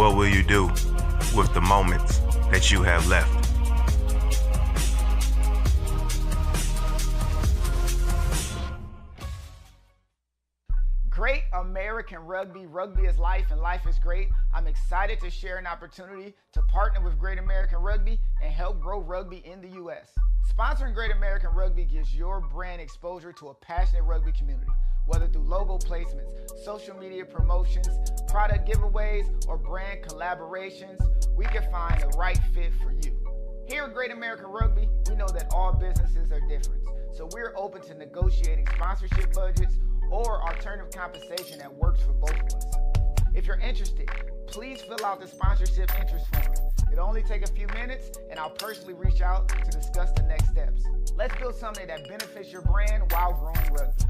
What will you do with the moments that you have left? Great American Rugby. Rugby is life and life is great. I'm excited to share an opportunity to partner with Great American Rugby and help grow rugby in the U.S. Sponsoring Great American Rugby gives your brand exposure to a passionate rugby community. Whether through logo placements, social media promotions, product giveaways, or brand collaborations, we can find the right fit for you. Here at Great American Rugby, we know that all businesses are different, so we're open to negotiating sponsorship budgets or alternative compensation that works for both of us. If you're interested, please fill out the sponsorship interest form. It'll only take a few minutes, and I'll personally reach out to discuss the next steps. Let's build something that benefits your brand while growing rugby.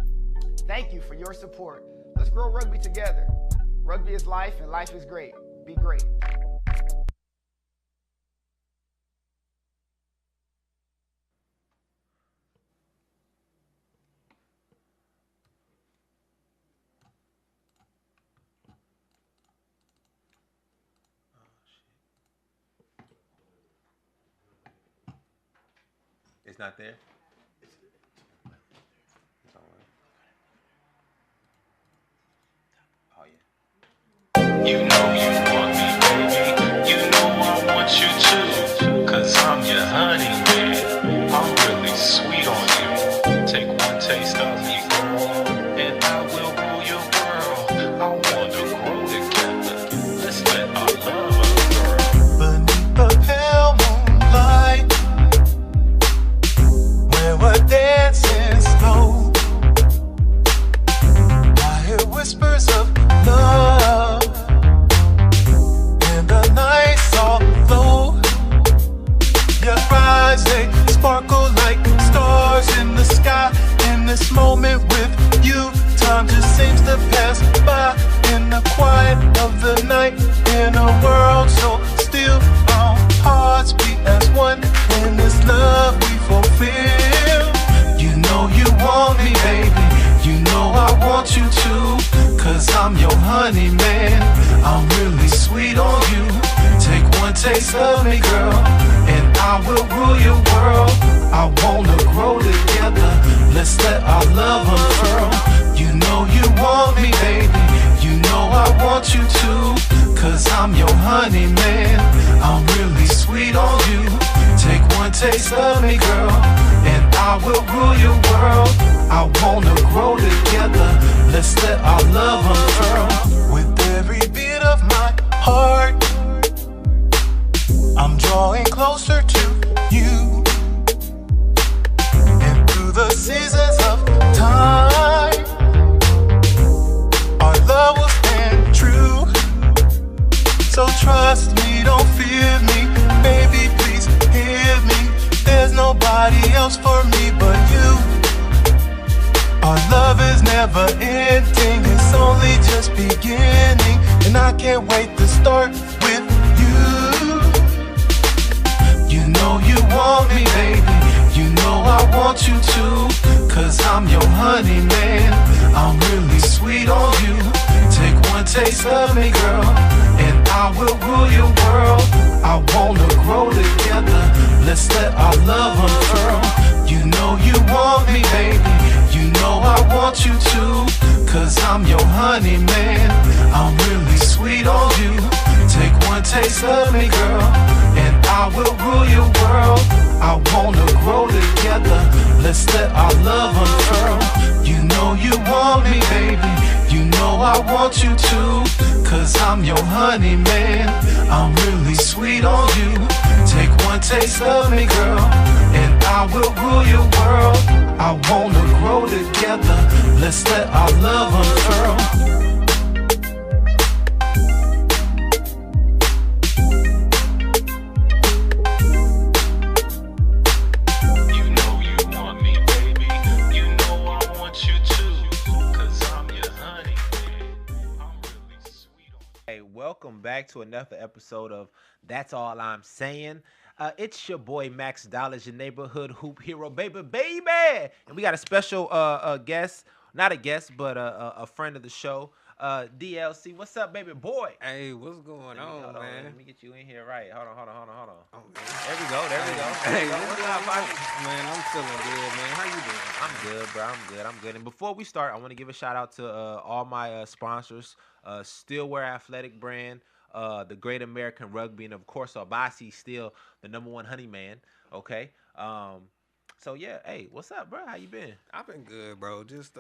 Thank you for your support. Let's grow rugby together. Rugby is life, and life is great. Be great. It's not there? Oh, yeah. You know you want me, baby. You know I want you too. Cause I'm your honey, man. I'm really sweet on you. Take one taste of me, girl, and I will rule your world. I wanna grow together. Let's let our love unfurl. Beneath the pale moonlight, where we're dancing slow, I hear whispers of love, and the night's all low. Your eyes, they sparkle like stars in the sky. In this moment with you, time just seems to pass by. In the quiet of the night, in a world so still, our hearts beat as one. In this love we fulfill. You know you want me, baby. You know I want you too. Cause I'm your honey, man. I'm really sweet on you. Take one taste of me, girl, and I will rule your world. I wanna grow together. Let's let our love unfurl. You know you want me, baby. You know I want you too. Cause I'm your honey, man. I'm really sweet on you. Take one taste of me, girl, and I will rule your world. I wanna grow together. Let's let our love unfurl. With every beat of my heart, I'm drawing closer to you. And through the seasons of time, our love will stand true. So trust me, don't fear me, baby, please hear me. There's nobody else for me but you. Our love is never ending, it's only just beginning. And I can't wait to start with you. You know you want me, baby. You know I want you too. Cause I'm your honey, man. I'm really sweet on you. Take one taste of me, girl, and I will rule your world. I wanna grow together. Let's let our love unfurl. You know you want me, baby. You know I want you too. Cause I'm your honey, man. I'm really sweet on you. Take one taste of me, girl, and I will rule your world. I wanna grow together. Let's let our love unfurl. You know you want me, baby. You know I want you too. Cause I'm your honey, man. I'm really sweet on you. Take one taste of me, girl, and I will rule your world. I wanna grow together. Let's let our love unfurl. Welcome back to another episode of That's All I'm Saying. It's your boy Max Dollars, your neighborhood hoop hero, baby. And we got a special guest, not a guest, but a friend of the show, DLC. What's up, baby boy? Hey, what's going on, man? Let me get you in here right. Hold on. Oh, man. There we go. Hey, What's up, Bobby? man? I'm feeling good, man. How you doing? I'm good, bro. I'm good. And before we start, I want to give a shout out to all my sponsors, Stillwear Athletic Brand, the Great American Rugby, and of course, Abasi still the #1 honey man. Okay. So yeah, hey, what's up, bro? How you been? I've been good, bro. Just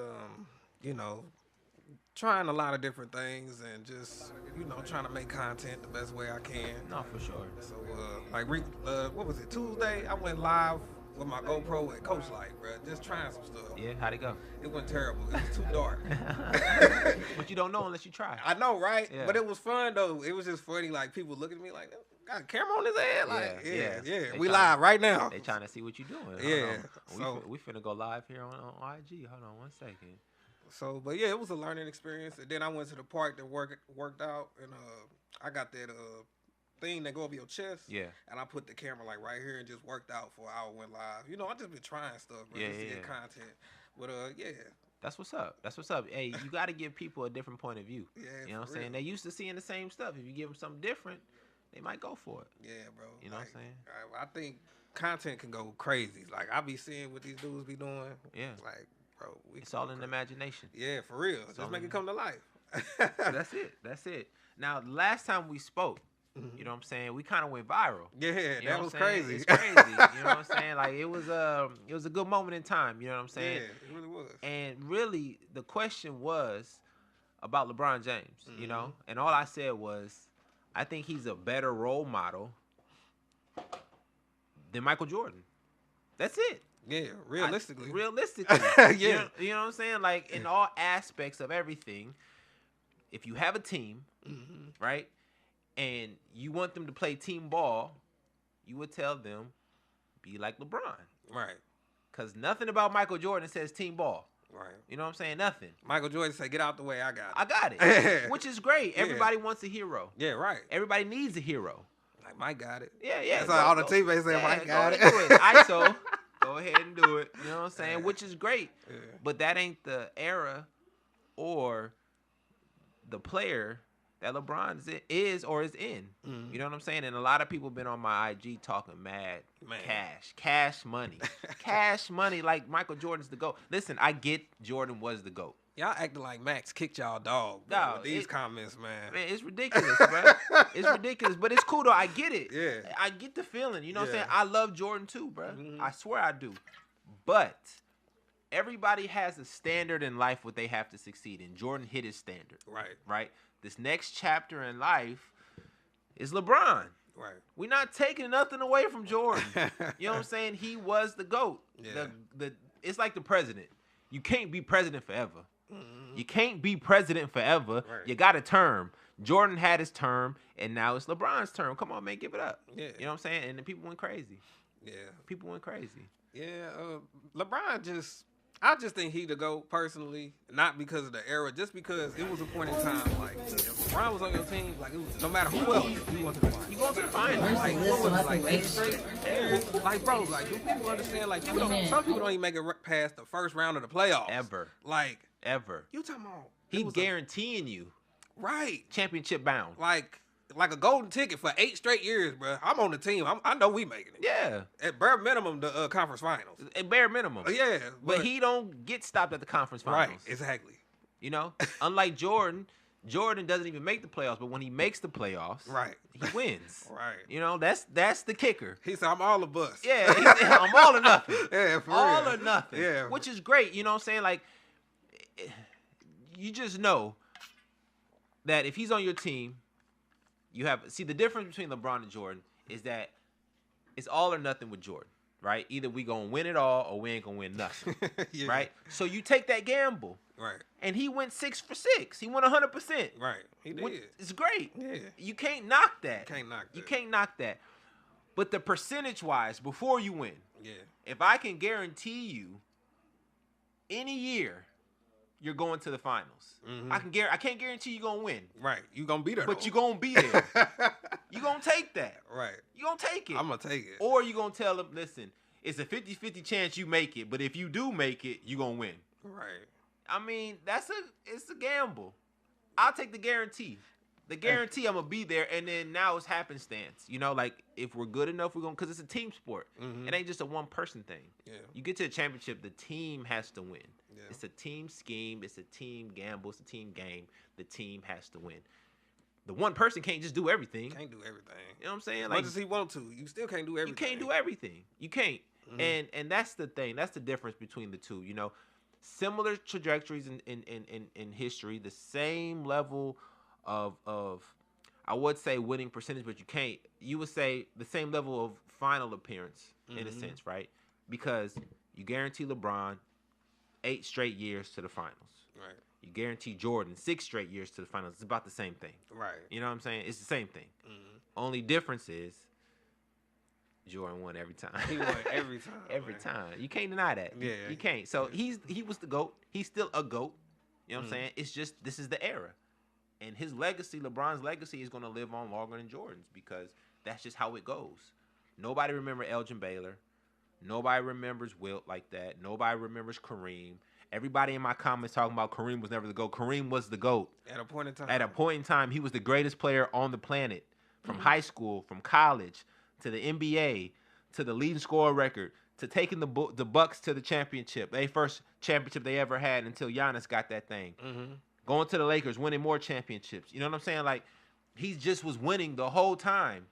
trying a lot of different things and just trying to make content the best way I can. No, for sure. So what was it, Tuesday? I went live with my GoPro at Coach Light, bro. Just trying some stuff. Yeah, how'd it go? It went terrible. It was too dark. But you don't know unless you try. I know, right? Yeah. But it was fun though. It was just funny, like people looking at me like, got a camera on his head, like, yeah. We live right now. They trying to see what you doing. Yeah. So we finna go live here on IG. Hold on 1 second. So, but yeah, it was a learning experience. And then I went to the park that worked out, and I got that thing that go over your chest. Yeah. And I put the camera like right here and just worked out for an hour, went live. I just been trying stuff, bro, just to get content. But yeah. That's what's up. Hey, you got to give people a different point of view. Yeah. You know what I'm saying? They used to seeing the same stuff. If you give them something different, they might go for it. Yeah, bro. You know what I'm saying? I think content can go crazy. Like I be seeing what these dudes be doing. Yeah. Like, bro, it's all in the imagination. Yeah, for real. Just make it come to life. That's it. Now, last time we spoke, you know what I'm saying, we kind of went viral. Yeah, you know that was crazy. It's crazy. You know what I'm saying? Like it was a good moment in time. You know what I'm saying? Yeah, it really was. And really, the question was about LeBron James. You know, and all I said was, I think he's a better role model than Michael Jordan. That's it. Yeah, realistically. Yeah. You know what I'm saying? Like in all aspects of everything, if you have a team, right, and you want them to play team ball, you would tell them, be like LeBron. Right. Because nothing about Michael Jordan says team ball. Right. You know what I'm saying? Nothing. Michael Jordan said, get out the way, I got it. I got it. Which is great. Everybody wants a hero. Yeah, right. Everybody needs a hero. Like, Mike got it. Yeah. That's all the teammates say, Mike got it. ISO. Go ahead and do it. You know what I'm saying? Which is great. Yeah. But that ain't the era or the player that LeBron is or is in. You know what I'm saying? And a lot of people been on my IG talking mad cash money. Cash money like Michael Jordan's the GOAT. Listen, I get Jordan was the GOAT. Y'all acting like Max kicked y'all dog, bro, with these comments, man. Man, it's ridiculous, bro. It's ridiculous, but it's cool, though. I get it. Yeah. I get the feeling. You know what I'm saying? I love Jordan, too, bro. I swear I do. But everybody has a standard in life what they have to succeed in. Jordan hit his standard. Right? This next chapter in life is LeBron. Right. We're not taking nothing away from Jordan. You know what I'm saying? He was the GOAT. Yeah. It's like the president. You can't be president forever. You can't be president forever. Right. You got a term. Jordan had his term, and now it's LeBron's term. Come on, man, give it up. Yeah. You know what I'm saying? And the people went crazy. Yeah. People went crazy. Yeah. LeBron I just think he the GOAT personally, not because of the era, just because it was a point in time, like, if LeBron was on your team, like, it was, no matter who else, you went to the finals. You going to the finals. Like, what was it, like 8 straight years? Like, bro, like, do people understand, like, some people don't even make it past the first round of the playoffs. Ever. Like, you talking about? He guaranteeing you. Right. Championship bound. Like a golden ticket for 8 straight years, bro. I'm on the team. I know we making it. Yeah. At bare minimum, the conference finals. At bare minimum. Yeah. But he don't get stopped at the conference finals. Right, exactly. You know? Unlike Jordan doesn't even make the playoffs, but when he makes the playoffs, right, he wins. Right. You know, that's the kicker. He said, I'm all or bust. Yeah, I'm all or nothing. Yeah, for all real. or nothing. Yeah. Which is great. You know what I'm saying? Like, you just know that if he's on your team, the difference between LeBron and Jordan is that it's all or nothing with Jordan, right? Either we gonna win it all or we ain't gonna win nothing, yeah. right? So you take that gamble, right? And he went 6 for 6. He went 100%, right? He did. It's great. Yeah, you can't knock that. You can't knock that. But the percentage-wise, before you win, yeah. If I can guarantee you, any year, you're going to the finals. Mm-hmm. I can't guarantee you're gonna win. Right. You're gonna be there. But you're gonna be there. You're gonna take that. Right. You're gonna take it. I'm gonna take it. Or you're gonna tell them, listen, it's a 50-50 chance you make it, but if you do make it, you're gonna win. Right. I mean, it's a gamble. I'll take the guarantee. The guarantee I'm gonna be there, and then now it's happenstance. You know, like if we're good enough, we're gonna, because it's a team sport. It ain't just a one person thing. Yeah. You get to the championship, the team has to win. Yeah. It's a team scheme. It's a team gamble. It's a team game. The team has to win. The one person can't just do everything. Can't do everything. You know what I'm saying? As Like, much as he want to, you still can't do everything. you can't do everything. You can't. And that's the thing. That's the difference between the two. You know, similar trajectories in history, the same level of I would say winning percentage, but you can't. You would say the same level of final appearance in a sense, right? Because you guarantee LeBron 8 straight years to the finals. Right. You guarantee Jordan 6 straight years to the finals. It's about the same thing. Right. You know what I'm saying? It's the same thing. Only difference is Jordan won every time. He won every time. Every man. time. You can't deny that. Yeah. You can't. So he was the GOAT. He's still a GOAT. You know what I'm saying? It's just this is the era. And his legacy, LeBron's legacy, is going to live on longer than Jordan's because that's just how it goes. Nobody remembers Elgin Baylor. Nobody remembers Wilt like that. Nobody remembers Kareem. Everybody in my comments talking about Kareem was never the GOAT. Kareem was the GOAT. At a point in time. At a point in time, he was the greatest player on the planet. From high school, from college, to the NBA, to the leading scorer record, to taking the Bucks to the championship. They first championship they ever had until Giannis got that thing. Going to the Lakers, winning more championships. You know what I'm saying? Like, he just was winning the whole time.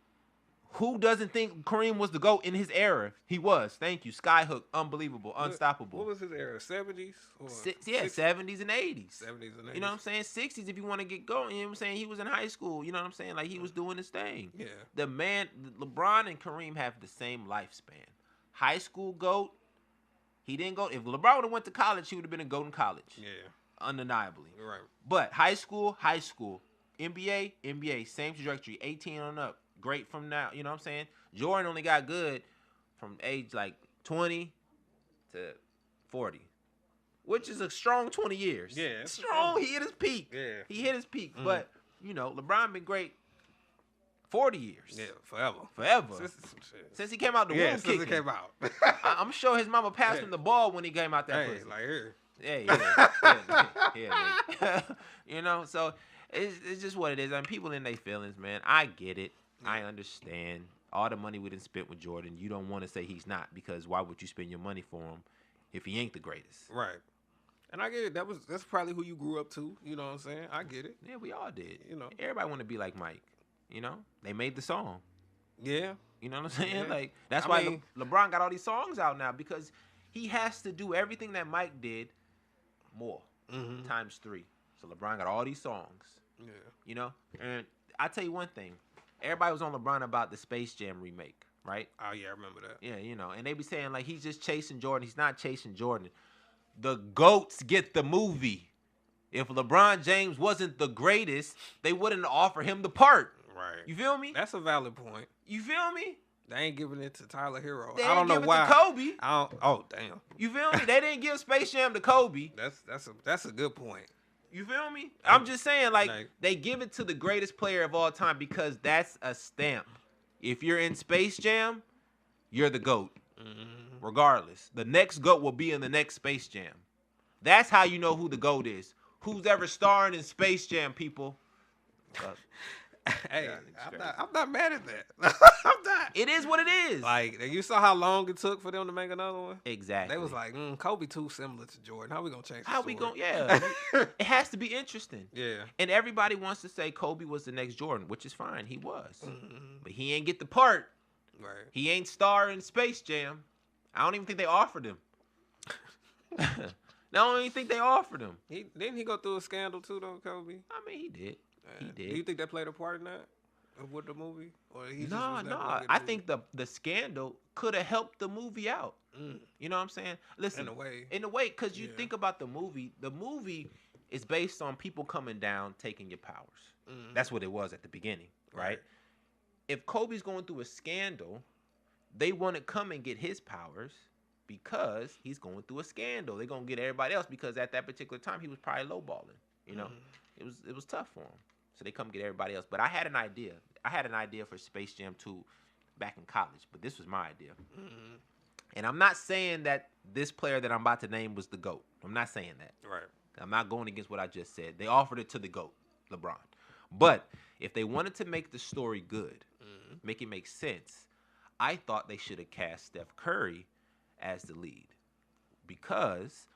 Who doesn't think Kareem was the GOAT in his era? He was. Thank you. Skyhook, unbelievable, unstoppable. What was his era? 70s? Or 70s and 80s. 70s and 80s. You know what I'm saying? 60s if you want to get going. You know what I'm saying? He was in high school. You know what I'm saying? Like, he was doing his thing. Yeah. The man, LeBron and Kareem have the same lifespan. High school GOAT. He didn't go. If LeBron would have went to college, he would have been a GOAT in college. Yeah. Undeniably. Right. But high school. NBA, same trajectory. 18 on up. Great from now. You know what I'm saying? Jordan only got good from age like 20 to 40. Which is a strong 20 years. Yeah. Strong. He hit his peak. Yeah. He hit his peak. But, you know, LeBron been great 40 years. Yeah, forever. Forever. Since he came out the womb since kicking. he came out. I'm sure his mama passed him the ball when he came out that Hey, pussy. like here. Yeah. You know, so it's just what it is. I mean, people in their feelings, man. I get it. I understand. All the money we done spent with Jordan, you don't want to say he's not, because why would you spend your money for him if he ain't the greatest? Right. And I get it. That's probably who you grew up to. You know what I'm saying? I get it. Yeah, we all did. You know. Everybody want to be like Mike. You know, they made the song. Yeah. You know what I'm saying? Yeah. Like, that's I why mean- LeBron got all these songs out now, because he has to do everything that Mike did more times 3. So LeBron got all these songs. Yeah. You know, and I tell you one thing. Everybody was on LeBron about the Space Jam remake, right? Oh yeah, I remember that. Yeah, you know, and they be saying like he's just chasing Jordan. He's not chasing Jordan. The GOATs get the movie. If LeBron James wasn't the greatest, they wouldn't offer him the part. Right. You feel me? That's a valid point. You feel me? They ain't giving it to Tyler Hero. They I don't didn't know give it why. to Kobe. I don't. Oh damn. You feel me? They didn't give Space Jam to Kobe. That's a good point. You feel me? I'm just saying, like, Like- they give it to the greatest player of all time because that's a stamp. If you're in Space Jam, you're the GOAT. Regardless. The next GOAT will be in the next Space Jam. That's how you know who the GOAT is. Who's ever starring in Space Jam, people? Hey, Yeah, I'm not mad at that. I'm not. It is what it is. Like, you saw how long it took for them to make another one? Exactly. They was like, Kobe too similar to Jordan. How we gonna change the how we story? going? Yeah. It has to be interesting. Yeah. And everybody wants to say Kobe was the next Jordan, which is fine. He was. But he ain't get the part. Right. He ain't star in Space Jam. I don't even think they offered him. I don't even think they offered him. Didn't he go through a scandal too, though, Kobe? I mean, he did. He Do did. you think that played a part in that? With the movie? Or he just No. was never gonna get I the think the scandal could have helped the movie out. You know what I'm saying? Listen, In a way. because you Yeah. think about the movie is based on people coming down, taking your powers. That's what it was at the beginning, right? If Kobe's going through a scandal, they want to come and get his powers because he's going through a scandal. They're going to get everybody else because at that particular time, he was probably lowballing. You know, it was tough for him. So they come get everybody else. But I had an idea. I had an idea for Space Jam 2 back in college, but this was my idea. And I'm not saying that this player that I'm about to name was the GOAT. I'm not saying that. Right. I'm not going against what I just said. They offered it to the GOAT. LeBron. But if they wanted to make the story good, make it make sense, I thought they should have cast Steph Curry as the lead. Because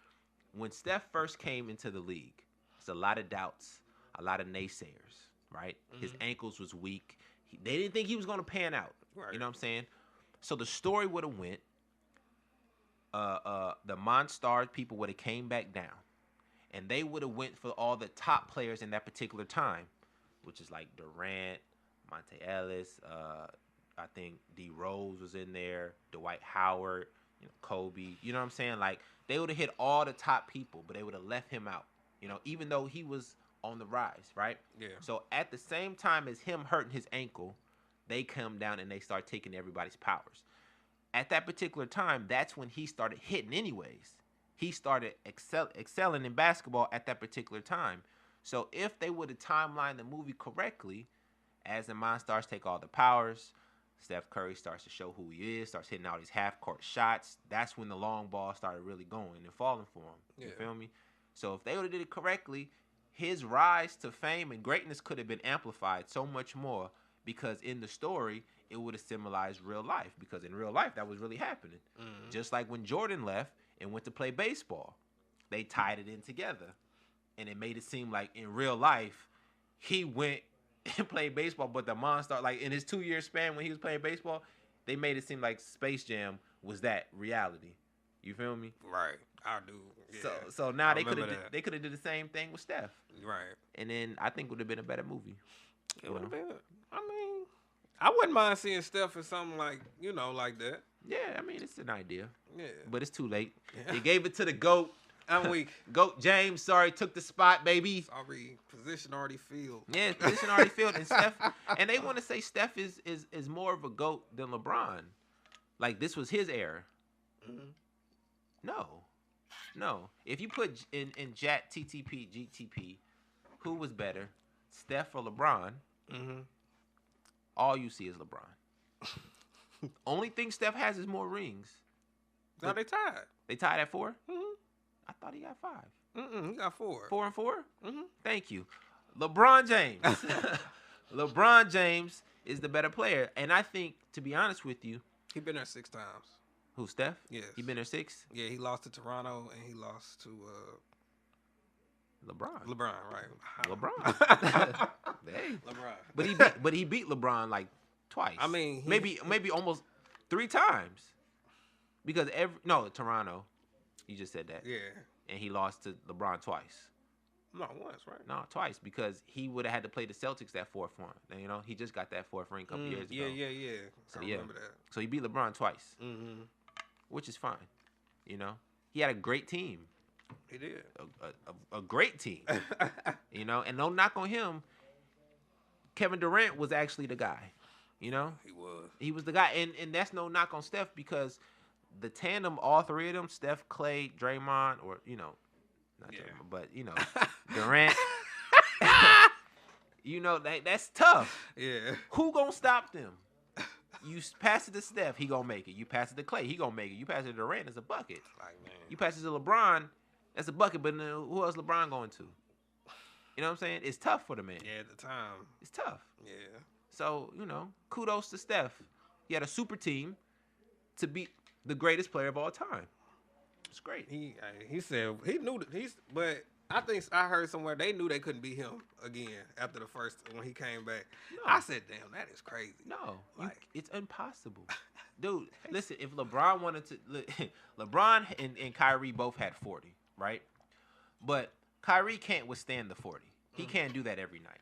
when Steph first came into the league, there's a lot of doubts, a lot of naysayers, right? His ankles was weak. They didn't think he was going to pan out. Right. You know what I'm saying? So the story would have went, the Monstars people would have came back down. And they would have went for all the top players in that particular time, which is like Durant, Monte Ellis, I think D. Rose was in there, Dwight Howard, Kobe. You know what I'm saying? Like, they would have hit all the top people, but they would have left him out, even though he was on the rise, right? Yeah. So at the same time as him hurting his ankle, they come down and they start taking everybody's powers. At that particular time, that's when he started hitting anyways. He started excelling in basketball at that particular time. So if they would have timelined the movie correctly, as the Monstars take all the powers, Steph Curry starts to show who he is, starts hitting all these half-court shots. That's when the long ball started really going and falling for him. You feel me? So if they would have did it correctly, his rise to fame and greatness could have been amplified so much more, because in the story, it would have symbolized real life. Because in real life, that was really happening. Just like when Jordan left and went to play baseball, they tied it in together. And it made it seem like in real life, he went and played baseball, but the Monster, like in his 2-year span when he was playing baseball, they made it seem like Space Jam was that reality. You feel me? Right. I do. Yeah. So now they could have did the same thing with Steph. Right. And then I think it would have been a better movie. It would have been. I mean, I wouldn't mind seeing Steph in something like, like that. Yeah, I mean, it's an idea. Yeah. But it's too late. Yeah. They gave it to the GOAT. I'm weak. GOAT James, sorry, took the spot, baby. Sorry, position already filled. Yeah, position already filled. And Steph, and they want to say Steph is more of a GOAT than LeBron. Like, this was his era. No. If you put in Jat, TTP, GTP, who was better, Steph or LeBron? All you see is LeBron. Only thing Steph has is more rings. Now they tied. They tied at 4? I thought he got 5. He got 4. 4 and 4? Thank you. LeBron James. LeBron James is the better player. And I think, to be honest with you, he been there 6 times. Who, Steph? Yes. He been there 6? Yeah, he lost to Toronto and he lost to LeBron. LeBron, right. LeBron. Hey. LeBron. But he beat LeBron like twice. I mean, maybe almost 3 times. Because Toronto. You just said that. Yeah. And he lost to LeBron twice. No, once, right? No, twice, because he would have had to play the Celtics that 4th one. He just got that 4th ring a couple years ago. Yeah. So, I remember that. So he beat LeBron twice, which is fine. He had a great team. He did. A great team. And no knock on him. Kevin Durant was actually the guy. He was. He was the guy, and that's no knock on Steph, because the tandem, all 3 of them, Steph, Clay, Draymond, or not Draymond, but Durant. That's tough. Yeah. Who gonna stop them? You pass it to Steph, he gonna make it. You pass it to Clay, he gonna make it. You pass it to Durant, it's a bucket. Like, man. You pass it to LeBron, that's a bucket. But who else LeBron going to? You know what I'm saying? It's tough for the man. Yeah, at the time. It's tough. Yeah. So kudos to Steph. He had a super team to beat the greatest player of all time. It's great. He said he knew that but I think I heard somewhere they knew they couldn't beat him again after the first when he came back. No. I said, damn, that is crazy. No, it's impossible. Dude, listen, if LeBron wanted to, LeBron and Kyrie both had 40, right? But Kyrie can't withstand the 40. He can't do that every night.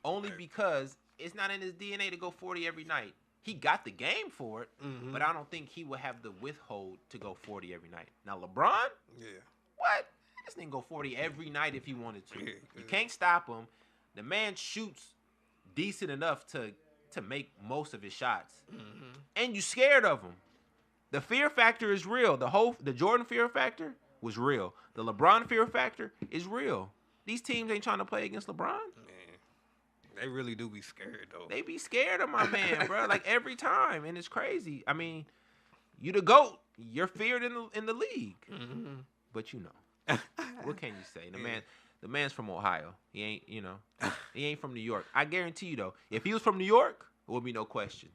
Only because it's not in his DNA to go 40 every night. He got the game for it, but I don't think he would have the withhold to go 40 every night. Now, LeBron? Yeah. What? This nigga go 40 every night if he wanted to. Yeah. You can't stop him. The man shoots decent enough to make most of his shots. And you scared of him. The fear factor is real. The Jordan fear factor was real. The LeBron fear factor is real. These teams ain't trying to play against LeBron. They really do be scared, though. They be scared of my man, bro. Like, every time. And it's crazy. I mean, you the GOAT. You're feared in the league. But what can you say? The man's from Ohio. He ain't, he ain't from New York. I guarantee you, though, if he was from New York, it would be no question.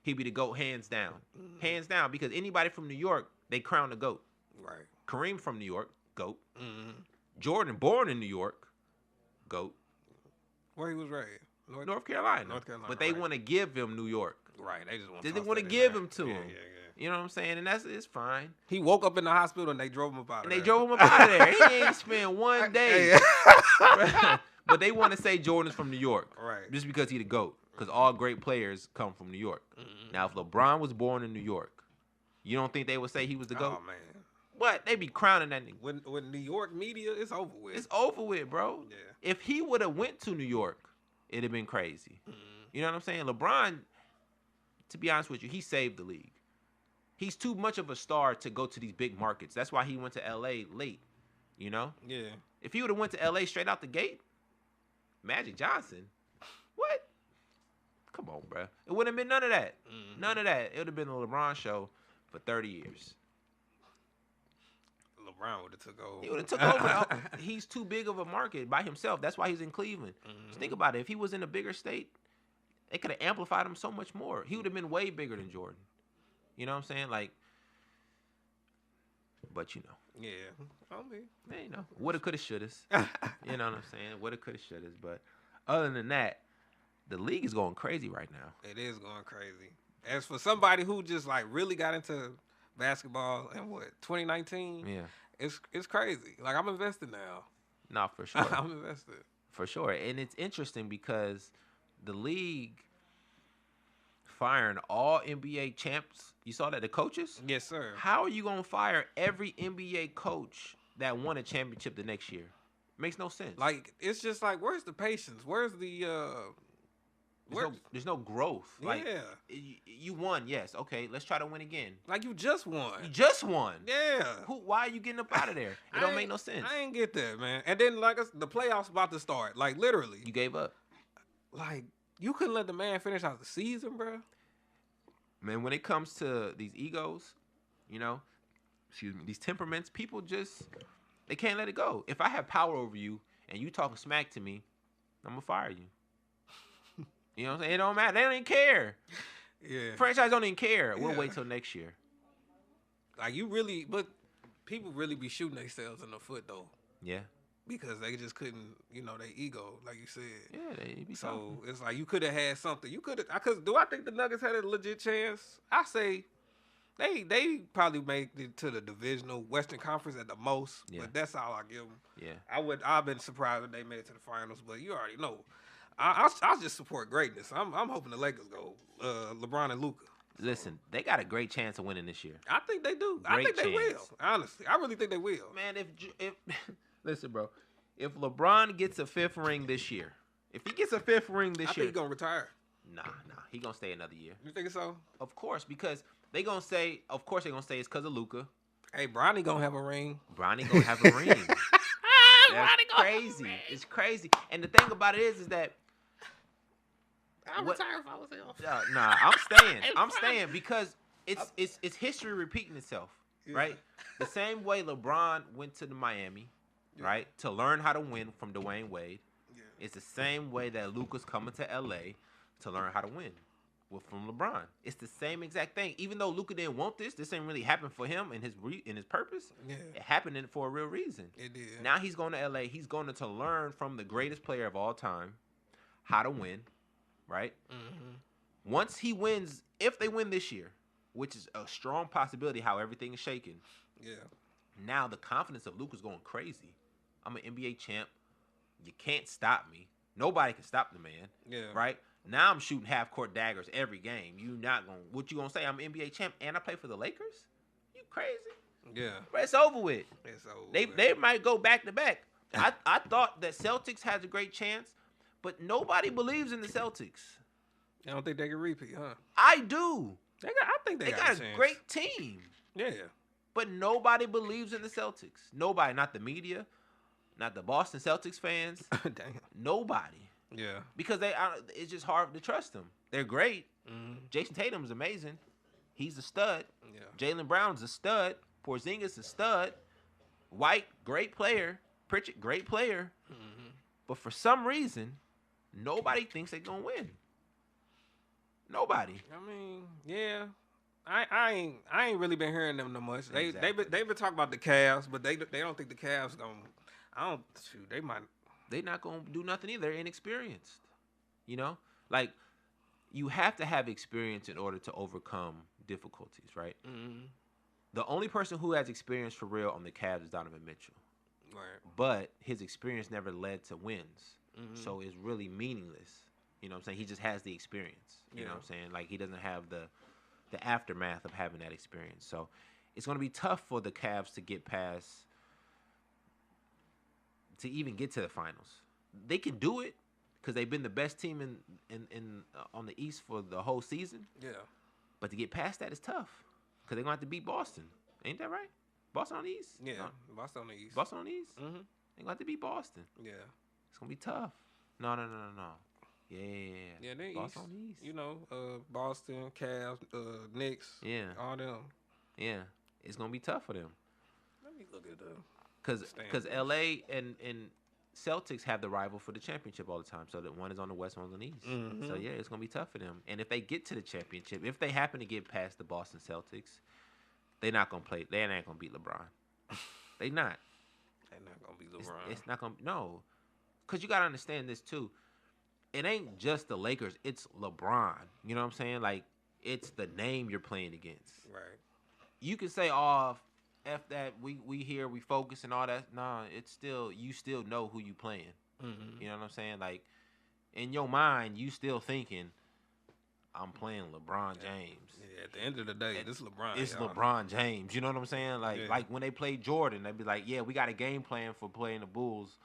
He'd be the GOAT hands down. Hands down, because anybody from New York, they crown the GOAT. Right. Kareem from New York, GOAT. Jordan, born in New York, GOAT. Where he was raised? North Carolina. But they want to give him New York. Right. They just want They to want to give him to him. You know what I'm saying? And it's fine. He woke up in the hospital and they drove him up out of there. And they drove him up out of there. He ain't spent one day. But they want to say Jordan's from New York. Right. Just because he the GOAT. Because all great players come from New York. Now, if LeBron was born in New York, you don't think they would say he was the GOAT? Oh, man. What? They be crowning that nigga. With New York media, it's over with. It's over with, bro. Yeah. If he would have went to New York, it'd have been crazy. You know what I'm saying? LeBron, to be honest with you, he saved the league. He's too much of a star to go to these big markets. That's why he went to L.A. late, Yeah. If he would have went to L.A. straight out the gate, Magic Johnson, what? Come on, bro. It wouldn't have been none of that. None of that. It would have been the LeBron show for 30 years. LeBron would have took over. He would have took over. He's too big of a market by himself. That's why he's in Cleveland. Just think about it. If he was in a bigger state, they could have amplified him so much more. He would have been way bigger than Jordan. You know what I'm saying? Like, but Yeah. I mean, woulda, coulda, shouldas. You know what I'm saying? Woulda, coulda, shouldas. But other than that, the league is going crazy right now. It is going crazy. As for somebody who just like really got into basketball in 2019? Yeah. It's crazy. Like, I'm invested now. Nah, for sure. I'm invested. For sure. And it's interesting because the league firing all NBA champs. You saw that, the coaches? Yes, sir. How are you going to fire every NBA coach that won a championship the next year? Makes no sense. Like, it's just like, where's the patience? Where's the there's no growth. Like, yeah. You won, yes. Okay, let's try to win again. Like, you just won. You just won. Yeah. Why are you getting up out of there? It don't make no sense. I ain't get that, man. And then, like, the playoffs about to start. Like, literally. You gave up. Like, you couldn't let the man finish out the season, bro. Man, when it comes to these egos, these temperaments, people just, they can't let it go. If I have power over you and you talking smack to me, I'm going to fire you. You know what I'm saying? It don't matter. They don't even care. Yeah. Franchise don't even care. We'll wait till next year. Like, but people really be shooting themselves in the foot, though. Yeah. Because they just couldn't, their ego, like you said. Yeah, they be so talking. It's like you could have had something. You could have. Do I think the Nuggets had a legit chance? I say they probably made it to the divisional Western Conference at the most. Yeah. But that's all I give them. Yeah. I've been surprised if they made it to the finals, but you already know. I just support greatness. I'm hoping the Lakers go. LeBron and Luka. Listen, they got a great chance of winning this year. I think they do. Great I think chance. they will. Honestly, I really think they will. Man, if listen, bro, if LeBron gets a fifth ring this year, I think he's gonna retire. Nah, he gonna stay another year. You think so? Of course, because they're gonna say it's because of Luka. Hey, Bronny gonna have a ring. Bronny gonna have a ring. That's crazy. It's crazy. And the thing about it is that I'll retire if I was him. Nah, I'm staying. I'm staying because it's history repeating itself, right? The same way LeBron went to the Miami, right, to learn how to win from Dwayne Wade. Yeah. It's the same way that Luka's coming to LA to learn how to win from LeBron. It's the same exact thing. Even though Luka didn't want this ain't really happened for him and his purpose. Yeah. It happened for a real reason. It did. Now he's going to LA. He's going to learn from the greatest player of all time how to win. Right? Mm-hmm. Once he wins, if they win this year, which is a strong possibility how everything is shaking. Yeah. Now the confidence of Luka's going crazy. I'm an NBA champ. You can't stop me. Nobody can stop the man. Yeah. Right? Now I'm shooting half-court daggers every game. What you going to say? I'm an NBA champ and I play for the Lakers? You crazy? Yeah. But it's over with. It's over. They might go back-to-back. I thought that Celtics has a great chance. But nobody believes in the Celtics. I don't think they can repeat, huh? I do. I think they got a great team. Yeah. But nobody believes in the Celtics. Nobody. Not the media. Not the Boston Celtics fans. Damn. Nobody. Yeah. Because it's just hard to trust them. They're great. Mm-hmm. Jason Tatum's amazing. He's a stud. Yeah. Jaylen Brown's a stud. Porzingis a stud. White, great player. Pritchard, great player. But for some reason, nobody thinks they're going to win. Nobody. I mean, yeah. I ain't really been hearing them no much. They've been talking about the Cavs, but they don't think the Cavs gonna. They're not gonna do nothing either. They're inexperienced. You know, like you have to have experience in order to overcome difficulties, right? The only person who has experience for real on the Cavs is Donovan Mitchell. Right. But his experience never led to wins, so it's really meaningless. You know what I'm saying? He just has the experience. You know what I'm saying? Like he doesn't have the aftermath of having that experience. So it's going to be tough for the Cavs to get past, to even get to the finals. They can do it because they've been the best team in on the East for the whole season. Yeah. But to get past that is tough because they're going to have to beat Boston. Ain't that right? Boston on the East? Yeah, No. Boston on the East. Boston on the East? Mm-hmm. They're going to have to beat Boston. Yeah. It's going to be tough. No. Yeah. Yeah, they Boston East. on the East. You know, Boston, Cavs, Knicks. Yeah. All them. Yeah. It's going to be tough for them. Let me look at the Because LA and Celtics have the rival for the championship all the time. So that one is on the West, one's on the East. So, yeah, it's going to be tough for them. And if they get to the championship, if they happen to get past the Boston Celtics, they're not going to play. They ain't going to beat LeBron. They not. They're not going to beat LeBron. It's not going to. No. Because you got to understand this, too. It ain't just the Lakers. It's LeBron. You know what I'm saying? Like, it's the name you're playing against. Right. You can say, oh, F that, we here, we focus and all that. Nah, it's still, you still know who you playing. You know what I'm saying? Like, in your mind, you still thinking, I'm playing LeBron James. Yeah, at the end of the day, this is LeBron. It's y'all. LeBron James. You know what I'm saying? Like when they played Jordan, they'd be like, yeah, we got a game plan for playing the Bulls,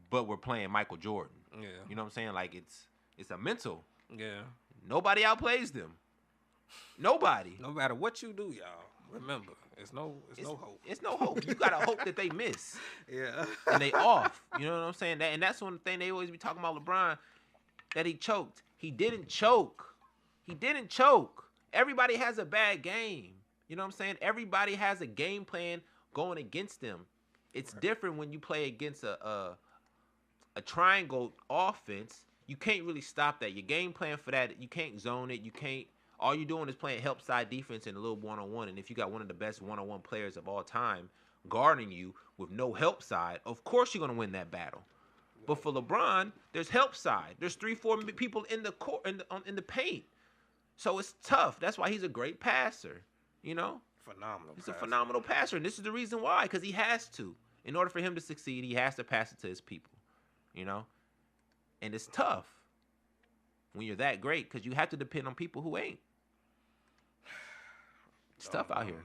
but we're playing Michael Jordan. Yeah. You know what I'm saying? Like, it's a mental. Yeah. Nobody outplays them. Nobody. No matter what you do, y'all, remember, it's no hope. It's no hope. You gotta hope that they miss. Yeah. And they off. You know what I'm saying? And that's one thing they always be talking about LeBron, that he choked. He didn't choke. Everybody has a bad game. You know what I'm saying? Everybody has a game plan going against them. It's different when you play against a triangle offense. You can't really stop that. Your game plan for that, you can't zone it. You can't. All you're doing is playing help side defense and a little one-on-one. And if you got one of the best one-on-one players of all time guarding you with no help side, of course you're gonna win that battle. But for LeBron, there's help side. There's 3-4 people in the court in the paint. So it's tough. That's why he's a great passer. You know, Phenomenal. he's a phenomenal passer, and this is the reason why. Because he has to. In order for him to succeed, he has to pass it to his people. You know, and it's tough when you're that great because you have to depend on people who ain't. It's tough out here.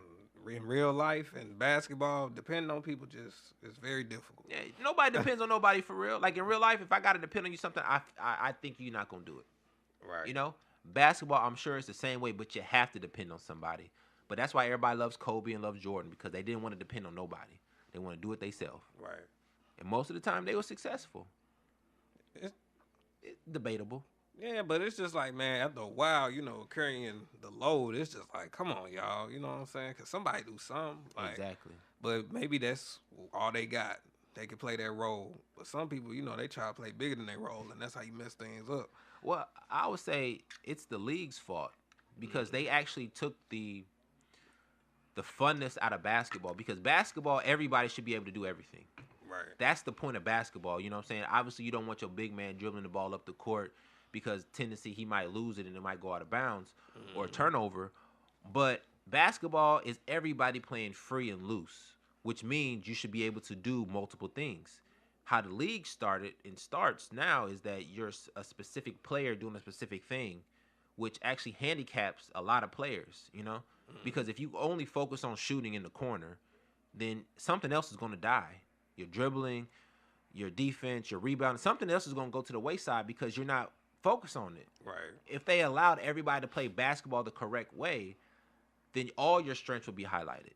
In real life and basketball, depending on people is very difficult. Yeah, nobody depends on nobody for real. Like in real life, if I got to depend on you something, I think you're not gonna do it. Right. You know, basketball, I'm sure it's the same way, but you have to depend on somebody. But that's why everybody loves Kobe and loves Jordan because they didn't want to depend on nobody. They want to do it themselves. Right. And most of the time, they were successful. It's debatable. Yeah, but it's just like, man, after a while, you know, carrying the load, it's just like, come on, y'all. You know what I'm saying? Because somebody do something. Like, Exactly. But maybe that's all they got. They can play that role. But some people, you know, they try to play bigger than their role, and that's how you mess things up. Well, I would say it's the league's fault because they actually took the funness out of basketball. Because basketball, everybody should be able to do everything. Right. That's the point of basketball. You know what I'm saying? Obviously, you don't want your big man dribbling the ball up the court because tendency he might lose it and it might go out of bounds or turnover. But basketball is everybody playing free and loose, which means you should be able to do multiple things. How the league started and starts now is that you're a specific player doing a specific thing, which actually handicaps a lot of players, you know? Because if you only focus on shooting in the corner, then something else is going to die. Your dribbling, your defense, your rebound, something else is going to go to the wayside because you're not focused on it. Right. If they allowed everybody to play basketball the correct way, then all your strengths would be highlighted.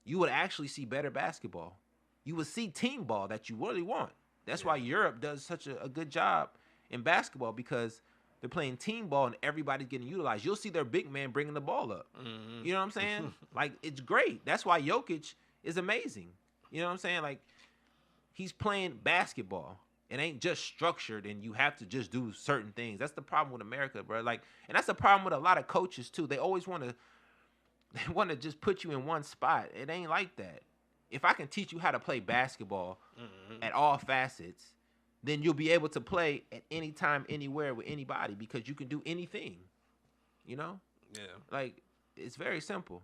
You would actually see better basketball. You would see team ball that you really want. That's why Europe does such a good job in basketball because they're playing team ball and everybody's getting utilized. You'll see their big man bringing the ball up. You know what I'm saying? Like, it's great. That's why Jokic is amazing. You know what I'm saying? Like, he's playing basketball. It ain't just structured and you have to just do certain things. That's the problem with America, bro. Like, and that's the problem with a lot of coaches too. They always want to just put you in one spot. It ain't like that. If I can teach you how to play basketball at all facets, then you'll be able to play at any time, anywhere with anybody because you can do anything. You know? Yeah. Like, it's very simple.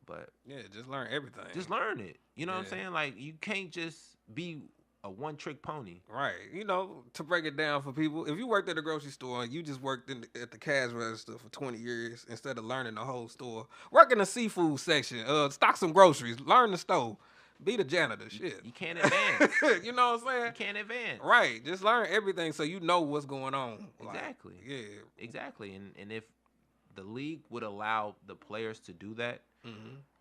But yeah, just learn everything. Just learn it. You know what I'm saying? Like, you can't just be a one-trick pony. Right. You know, to break it down for people, if you worked at a grocery store and you just worked at the cash register for 20 years instead of learning the whole store, work in the seafood section, stock some groceries, learn the stove, be the janitor, shit. You can't advance. You know what I'm saying? You can't advance. Right. Just learn everything so you know what's going on. Exactly. Like, yeah. Exactly. And if the league would allow the players to do that,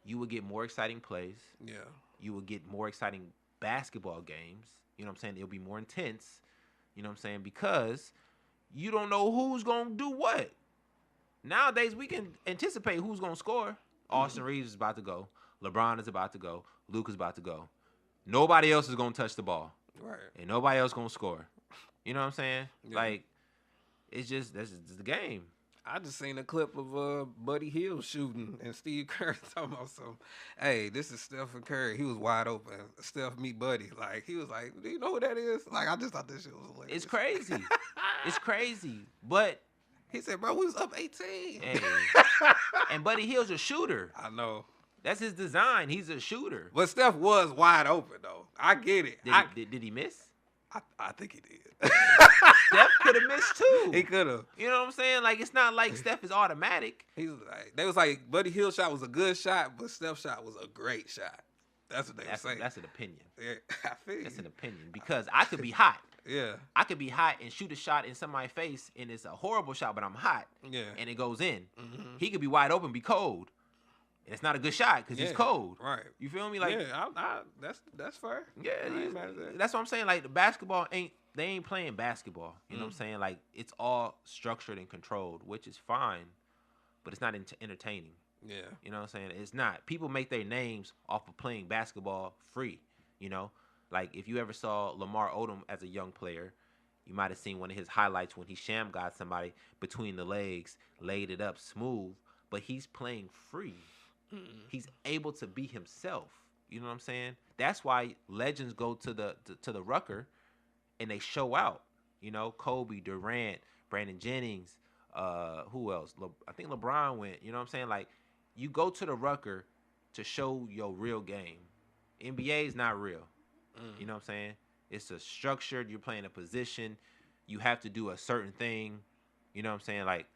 you would get more exciting plays. Yeah. You would get more exciting basketball games. You know what I'm saying? It'll be more intense. You know what I'm saying? Because you don't know who's going to do what. Nowadays, we can anticipate who's going to score. Austin Reeves is about to go. LeBron is about to go. Luke is about to go. Nobody else is going to touch the ball. Right. And nobody else going to score. You know what I'm saying? Yeah. Like, it's just, that's just the game. I just seen a clip of Buddy Hield shooting and Steve Kerr talking about some, hey, this is Stephen Curry. He was wide open. Steph meet Buddy. Like, he was like, do you know who that is? Like, I just thought this shit was hilarious. It's crazy. It's crazy. But he said, bro, we was up 18. hey, and Buddy Hield's a shooter. I know. That's his design. He's a shooter. But Steph was wide open, though. I get it. Did he miss? I think he did. Steph could have missed too. He could have. You know what I'm saying? Like, it's not like Steph is automatic. He was like, they was like, Buddy Hield shot was a good shot, but Steph's shot was a great shot. That's what they were saying. That's an opinion. Yeah, I feel That's you. an opinion because I could be hot. Yeah. I could be hot and shoot a shot in somebody's face, and it's a horrible shot, but I'm hot. Yeah. And it goes in. He could be wide open, be cold. And it's not a good shot because he's cold. Right. You feel me? Like, yeah, that's fair. Yeah, I ain't mad at that. that's what I'm saying. Like, the basketball they ain't playing basketball. You know what I'm saying? Like, it's all structured and controlled, which is fine, but it's not entertaining. Yeah. You know what I'm saying? It's not. People make their names off of playing basketball free, you know? Like, if you ever saw Lamar Odom as a young player, you might have seen one of his highlights when he sham got somebody between the legs, laid it up smooth, but he's playing free. He's able to be himself. You know what I'm saying? That's why legends go to the Rucker and they show out. You know, Kobe, Durant, Brandon Jennings, who else? I think LeBron went. You know what I'm saying? Like, you go to the Rucker to show your real game. NBA is not real. You know what I'm saying? It's a structured, you're playing a position. You have to do a certain thing. You know what I'm saying? Like,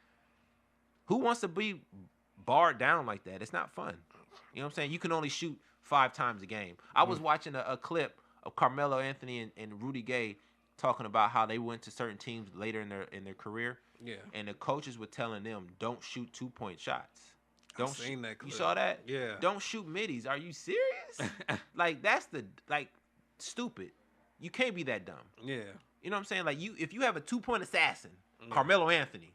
who wants to be barred down like that? It's not fun. You know what I'm saying? You can only shoot 5 times a game. I was watching a clip of Carmelo Anthony and Rudy Gay talking about how they went to certain teams later in their career. Yeah. And the coaches were telling them, don't shoot 2-point shots. I've seen that clip. You saw that? Yeah. Don't shoot middies. Are you serious? Like, that's stupid. You can't be that dumb. Yeah. You know what I'm saying? Like, if you have a 2-point assassin, Carmelo Anthony,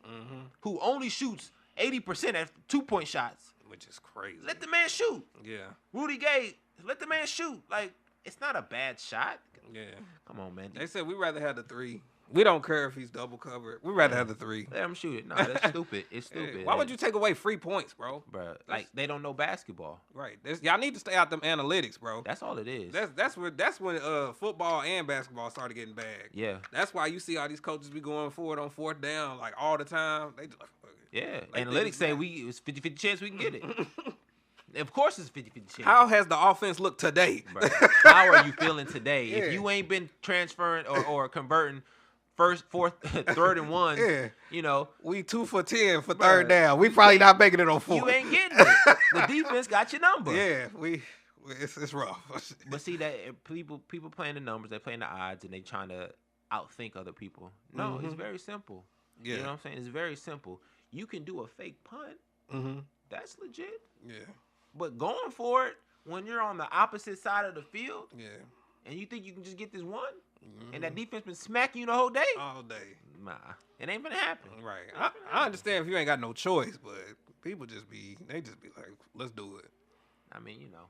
who only shoots 80% at 2-point shots, which is crazy. let the man shoot. Yeah. Rudy Gay, let the man shoot. Like, it's not a bad shot. Yeah. Come on, man. They said we'd rather have the 3. We don't care if he's double covered. We'd rather have the 3. Let him shoot it. No, that's stupid. It's stupid. Why would you take away free points, bro? Bro, like, they don't know basketball. Right. Y'all need to stay out them analytics, bro. That's all it is. That's when football and basketball started getting bad. Yeah. That's why you see all these coaches be going forward on 4th down like all the time. They just like, fuck it. Yeah. Like, Analytics say it's 50-50 chance we can get it. Of course it's 50-50 chance. How has the offense looked today? Bro, how are you feeling today? Yeah. If you ain't been transferring or converting first, fourth, 3rd and 1, Yeah. you know. We 2 for 10 for 3rd down. We probably not making it on 4th. You ain't getting it. The defense got your number. Yeah, it's rough. But see that people playing the numbers, they playing the odds, and they trying to outthink other people. No, it's very simple. Yeah. You know what I'm saying? It's very simple. You can do a fake punt. That's legit. Yeah. But going for it when you're on the opposite side of the field, Yeah. and you think you can just get this one, and that defense been smacking you the whole day, All day. nah, it ain't gonna happen. Right. I understand if you ain't got no choice, but people just be like, let's do it. I mean, you know,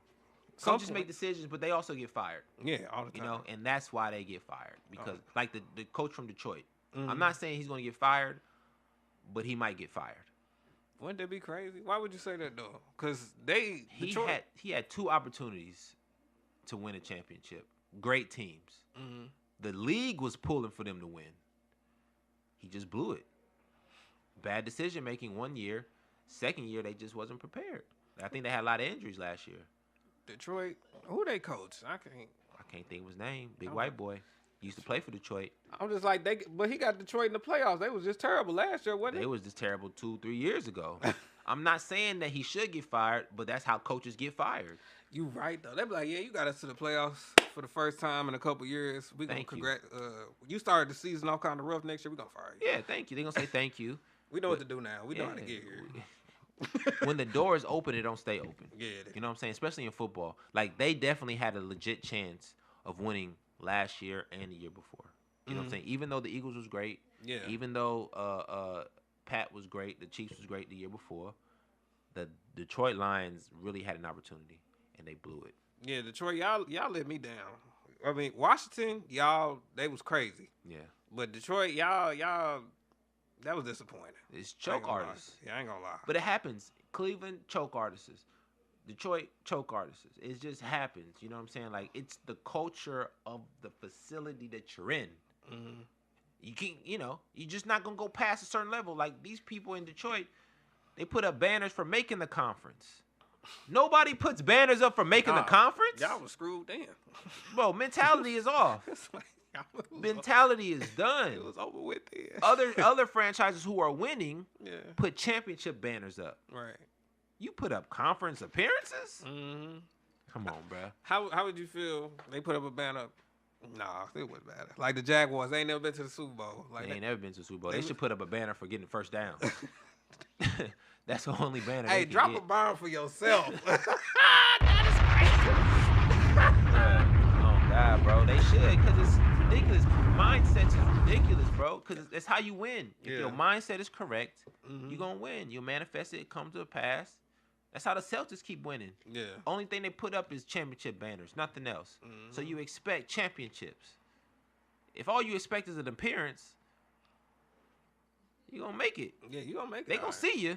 Coaches make decisions, but they also get fired. Yeah, all the time. You know, and that's why they get fired. Because, like the coach from Detroit, I'm not saying he's going to get fired, but he might get fired. Wouldn't that be crazy? Why would you say that, though? Because he had 2 opportunities to win a championship. Great teams. Mm-hmm. The league was pulling for them to win. He just blew it. Bad decision making 1 year. Second year, they just wasn't prepared. I think they had a lot of injuries last year. Detroit, who they coach? I can't think of his name. Big white boy. He used to play for Detroit. I'm just like, but he got Detroit in the playoffs. They was just terrible last year, wasn't it? They was just terrible 2-3 years ago. I'm not saying that he should get fired, but that's how coaches get fired. You right, though. They be like, yeah, you got us to the playoffs for the first time in a couple years. We gonna congrats. You started the season off kind of rough. Next year, we gonna fire you. Yeah, thank you. They gonna say thank you. We know what to do now. We know how to get here. When the door is open, it don't stay open. Yeah. You know what I'm saying? Especially in football. Like, they definitely had a legit chance of winning last year and the year before. You know what I'm saying? Even though the Eagles was great. Yeah. Even though Pat was great, the Chiefs was great the year before, the Detroit Lions really had an opportunity, and they blew it. Yeah, Detroit, y'all let me down. I mean, Washington, they was crazy. Yeah. But Detroit, y'all, that was disappointing. It's choke artists. Yeah, I ain't gonna lie. But it happens. Cleveland, choke artists. Detroit, choke artists. It just happens. You know what I'm saying? Like, it's the culture of the facility that you're in. Mm-hmm. You can't, you're just not going to go past a certain level. Like, these people in Detroit, they put up banners for making the conference. Nobody puts banners up for making the conference. Y'all was screwed then. Bro, mentality is off. Mentality is done. It was over with then. Other franchises who are winning put championship banners up. Right. You put up conference appearances? Mm-hmm. Come on, bro. How would you feel they put up a banner? Nah, it wouldn't matter. Like the Jaguars, they ain't never been to the Super Bowl. Like they ain't never been to the Super Bowl. They should put up a banner for getting first down. That's the only banner. Hey, drop a bomb for yourself. That is crazy. Oh God, bro. They should, because it's ridiculous. Mindset is ridiculous, bro. Because it's how you win. If your mindset is correct, you're gonna win. You'll manifest it. Come to pass. That's how the Celtics keep winning. Yeah. Only thing they put up is championship banners, nothing else. Mm-hmm. So you expect championships. If all you expect is an appearance, you're gonna make it. Yeah, you gonna make it. They gonna see you.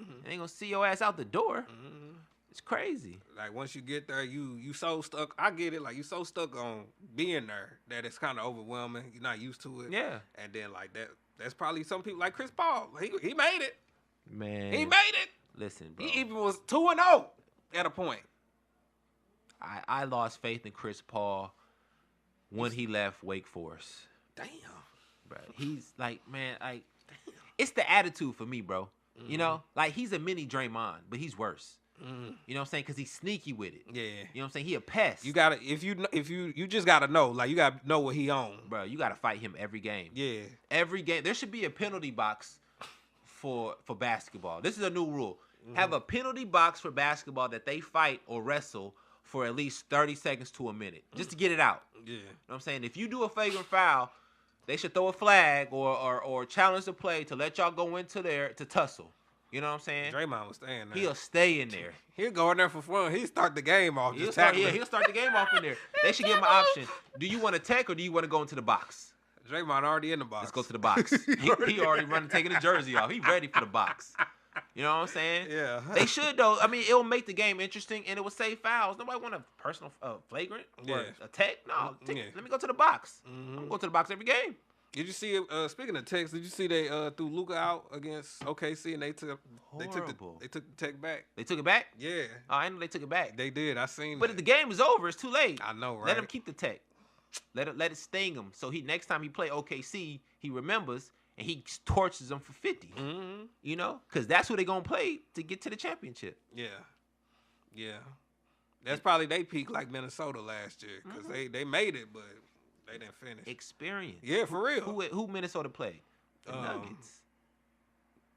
Mm-hmm. They ain't gonna see your ass out the door. Mm-hmm. It's crazy. Like once you get there, you so stuck. I get it. Like you so stuck on being there that it's kind of overwhelming. You're not used to it. Yeah. And then like that's probably some people like Chris Paul. He made it. Man. He made it. Listen, bro. He even was 2-0 at a point. I lost faith in Chris Paul when he left Wake Forest. Damn. Bro, he's like, man, like, it's the attitude for me, bro. Mm-hmm. You know, like he's a mini Draymond, but he's worse. Mm-hmm. You know what I'm saying? Because he's sneaky with it. Yeah. You know what I'm saying? He a pest. You gotta if you just gotta know, like you gotta know what he on. Bro, you gotta fight him every game. Yeah. Every game. There should be a penalty box for basketball. This is a new rule. Mm-hmm. Have a penalty box for basketball that they fight or wrestle for at least 30 seconds to a minute. Just to get it out. Yeah. You know what I'm saying? If you do a flagrant foul, they should throw a flag or challenge the play to let y'all go into there to tussle. You know what I'm saying? Draymond was staying there. He'll stay in there. He'll go in there for fun. He'll start the game off. He'll start the game off in there. They should give him an option. Do you want to tech or do you want to go into the box? Draymond already in the box. Let's go to the box. he already running, taking the jersey off. He ready for the box. You know what I'm saying? Yeah. They should, though. I mean, it'll make the game interesting, and it will save fouls. Nobody want a personal flagrant or a tech. No, let me go to the box. Mm-hmm. I'm going to the box every game. Did you see? Speaking of techs, did you see they threw Luka out against OKC and they took the tech back? They took it back? Yeah. Oh, I know they took it back. They did. I seen. But if the game is over, it's too late. I know, right? Let him keep the tech. Let it sting him. So next time he play OKC, he remembers and he torches them for 50. Mm-hmm. You know, because that's who they gonna play to get to the championship. Yeah. Yeah. That's probably they peak like Minnesota last year because they made it, but they didn't finish. Experience. Yeah, for real. Who Minnesota played? The Nuggets.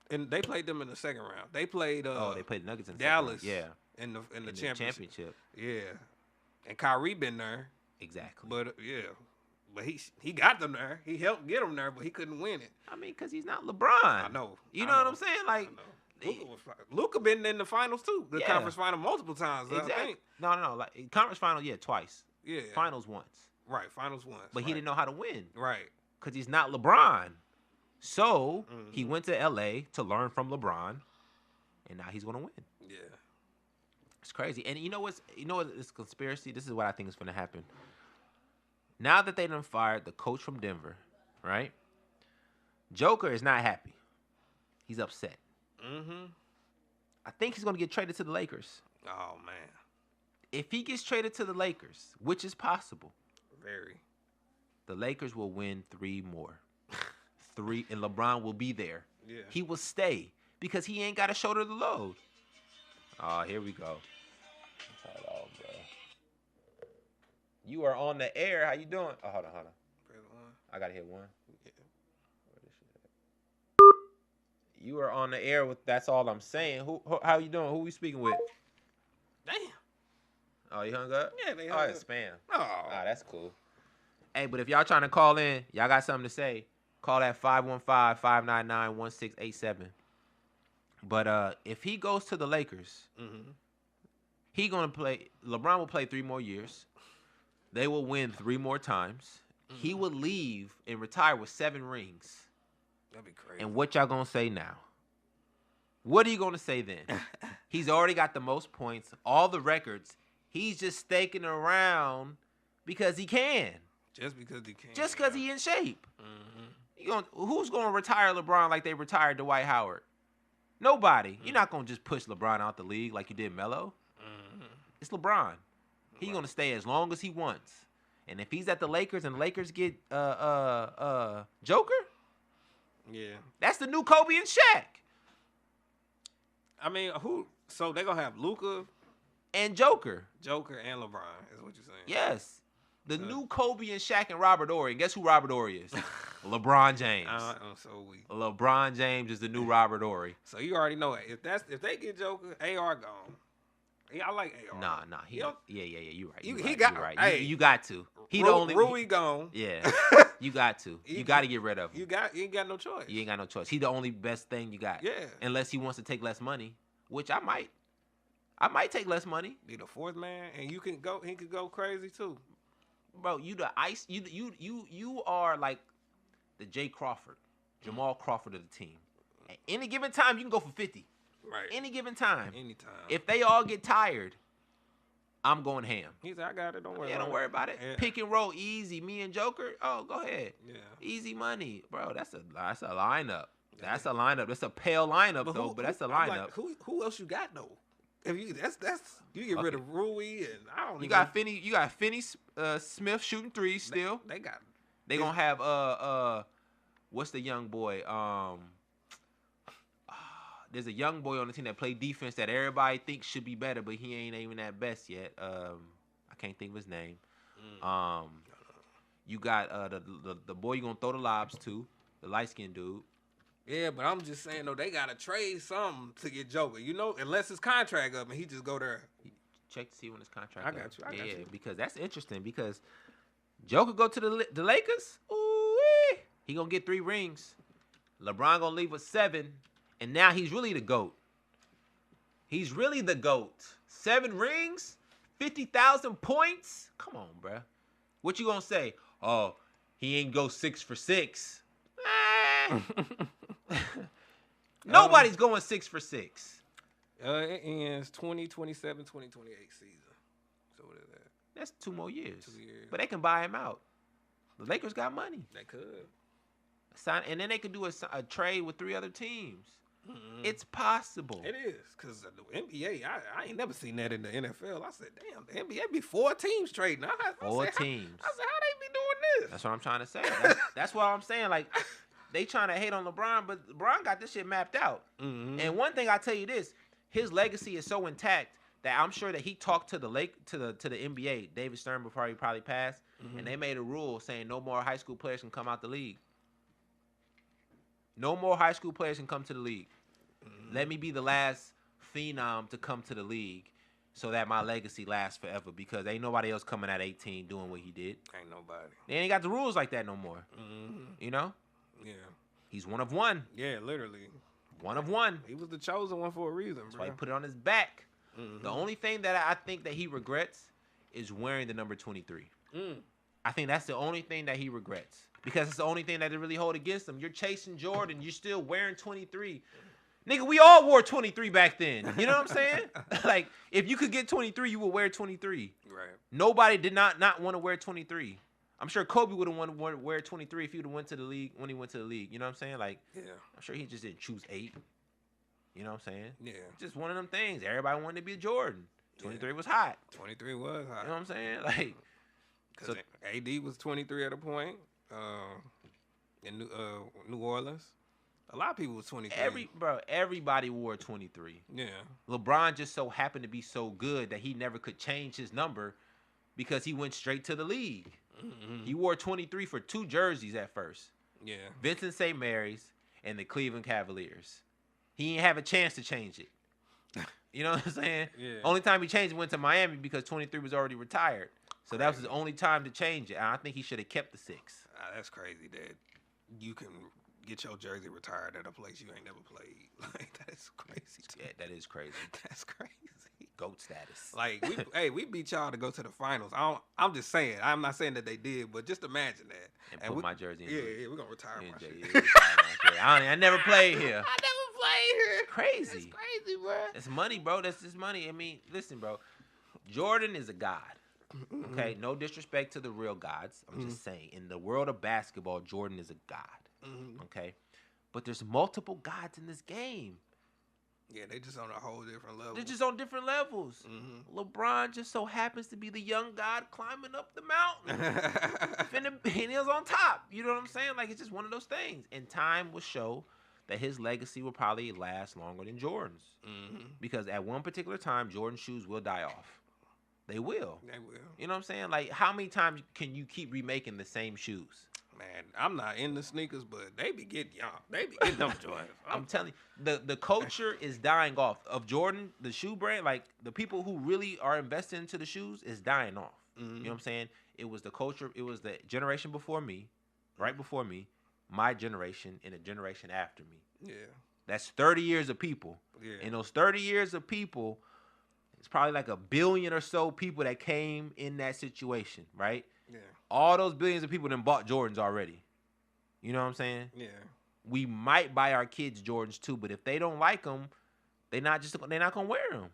And they played them in the second round. They played. They played the Nuggets in Dallas. Yeah. In the championship. Yeah. And Kyrie been there. Exactly. But but he got them there. He helped get them there, but he couldn't win it. I mean, because he's not LeBron. I know. You know what I'm saying? Like Luka been in the finals too. The Yeah. conference final multiple times. Exactly. I think. No. Like conference final, twice. Yeah. Finals once. Right. Finals once. But he didn't know how to win. Right. Because he's not LeBron. So he went to LA to learn from LeBron, and now he's gonna win. Yeah. It's crazy. And you know what? This conspiracy. This is what I think is gonna happen. Now that they done fired the coach from Denver, right? Joker is not happy. He's upset. Mm-hmm. I think he's gonna get traded to the Lakers. Oh man. If he gets traded to the Lakers, which is possible, Very. the Lakers will win 3 more. 3, and LeBron will be there. Yeah. He will stay because he ain't got to shoulder the load. Oh, here we go. Hold on, bro. You are on the air. How you doing? Oh, hold on. Press 1. I gotta hit 1. Yeah. Where this shit at? You are on the air with. That's all I'm saying. How you doing? Who we speaking with? Damn. Oh, you hung up? Yeah, they Oh, hung it's up. spam. Oh. Ah, that's cool. Hey, but if y'all trying to call in, y'all got something to say, call that 515-599-1687. But if he goes to the Lakers, he gonna play. LeBron will play 3 more years. They will win 3 more times. He will leave and retire with 7 rings. That'd be crazy. And what y'all gonna say now? What are you gonna say then? He's already got the most points, all the records. He's just staking around because he can. Just because he can. Just because he in shape. Who's going to retire LeBron like they retired Dwight Howard? Nobody. You're not going to just push LeBron out the league like you did Melo. It's LeBron. He's going to stay as long as he wants. And if he's at the Lakers and the Lakers get Joker, Yeah. that's the new Kobe and Shaq. I mean, who? So they're going to have Luka, And Joker. Joker, and LeBron, is what you're saying. Yes. The new Kobe and Shaq and Robert Horry. And guess who Robert Horry is? LeBron James. LeBron James is the new Robert Horry. So you already know it. If they get Joker, AR gone. Yeah, I like AR. Nah. Yeah. You're right. He got. Right. Hey, you got to. He the only. Rui gone. Yeah. You got to. You got to get rid of him. You ain't got no choice. You ain't got no choice. He the only best thing you got. Yeah. Unless he wants to take less money, which I might. I might take less money. Be the 4th man, and you can go. He could go crazy too. Bro, you the ice. You are like the Jay Crawford, Jamal Crawford of the team. At any given time, you can go for 50. Right. Any given time. Anytime. If they all get tired, I'm going ham. He said, I got it. Don't worry. Yeah, don't worry about it. Yeah. Pick and roll easy. Me and Joker. Oh, go ahead. Yeah. Easy money, bro. That's a lineup. That's a lineup. That's a pale lineup though, but that's a lineup. Like, who else you got though? If you that's you get rid of Rui and I don't. You got Finney Smith shooting threes still. They gonna have what's the young boy? There's a young boy on the team that play defense that everybody thinks should be better, but he ain't even at best yet. I can't think of his name. You got the boy you gonna throw the lobs to, the light skinned dude. Yeah, but I'm just saying though, they gotta trade something to get Joker. You know, unless his contract up and he just go there. Check to see when his contract. I got you. I got you. Because that's interesting. Because Joker go to the Lakers. Ooh, he gonna get 3 rings. LeBron gonna leave with 7, and now he's really the GOAT. He's really the GOAT. 7 rings, 50,000 points. Come on, bruh. What you gonna say? Oh, he ain't go 6 for 6. Nobody's going 6 for 6. It ends 2027, 2028 season. So what is that? That's 2 more years. 2 years. But they can buy him out. The Lakers got money. They could. And then they could do a trade with 3 other teams. It's possible. It is, because the NBA, I ain't never seen that in the NFL. I said, damn, the NBA be 4 teams trading. 4 teams. I said, how they be doing this? That's what I'm trying to say. That's what I'm saying. Like, they trying to hate on LeBron, but LeBron got this shit mapped out. And one thing I tell you this, his legacy is so intact that I'm sure that he talked to the NBA, David Stern, before he probably passed, and they made a rule saying no more high school players can come out the league. No more high school players can come to the league. Let me be the last phenom to come to the league so that my legacy lasts forever, because ain't nobody else coming at 18 doing what he did. Ain't nobody. They ain't got the rules like that no more. You know? Yeah. He's one of one. Yeah, literally. One of one. He was the chosen one for a reason, That's bro. why he put it on his back. Mhm. The only thing that I think that he regrets is wearing the number 23. I think that's the only thing that he regrets because it's the only thing that they really hold against him. You're chasing Jordan. You're still wearing 23. Nigga, we all wore 23 back then. You know what I'm saying? Like, if you could get 23, you would wear 23. Right. Nobody did not want to wear 23. I'm sure Kobe would have wanted to wear 23 if he would have went to the league when he went to the league. You know what I'm saying? Like, Yeah. I'm sure he just didn't choose 8. You know what I'm saying? Yeah. Just one of them things. Everybody wanted to be a Jordan. 23 was hot. 23 was hot. You know what I'm saying? Like, Because AD was 23 at a point in New Orleans. A lot of people was 23. everybody wore 23. Yeah. LeBron just so happened to be so good that he never could change his number because he went straight to the league. Mm-hmm. He wore 23 for 2 jerseys at first. Yeah. Vincent St. Mary's and the Cleveland Cavaliers. He didn't have a chance to change it. You know what I'm saying? Yeah. Only time he changed it went to Miami because 23 was already retired. So that was his only time to change it. And I think he should have kept the 6. That's crazy that you can get your jersey retired at a place you ain't never played. Like, that is crazy. Yeah, that is crazy. That's crazy. GOAT status. Like, we beat y'all to go to the finals. I'm just saying. I'm not saying that they did, but just imagine that. And put my jersey in. Yeah, we're going to retire my shit. I never played here. I never played here. It's crazy. It's crazy, bro. It's money, bro. That's just money. I mean, listen, bro. Jordan is a god. Okay? No disrespect to the real gods. I'm just saying. In the world of basketball, Jordan is a god. Okay? But there's multiple gods in this game. Yeah, they just on a whole different level. They're just on different levels. LeBron just so happens to be the young god climbing up the mountain. And he was on top. You know what I'm saying? Like, it's just one of those things. And time will show that his legacy will probably last longer than Jordan's. Because at one particular time, Jordan's shoes will die off. They will. They will. You know what I'm saying? Like, how many times can you keep remaking the same shoes? Man, I'm not in the sneakers, but they be getting y'all. They be getting them joints. I'm telling you, the culture is dying off of Jordan, the shoe brand. Like, the people who really are investing into the shoes is dying off. You know what I'm saying? It was the culture. It was the generation before me, right before me, my generation, and a generation after me. Yeah. That's 30 years of people. Yeah. And those 30 years of people, it's probably like 1 billion or so people that came in that situation, right? Yeah. All those billions of people done bought Jordans already. You know what I'm saying? Yeah. We might buy our kids Jordans too, but if they don't like them, they're not gonna wear them.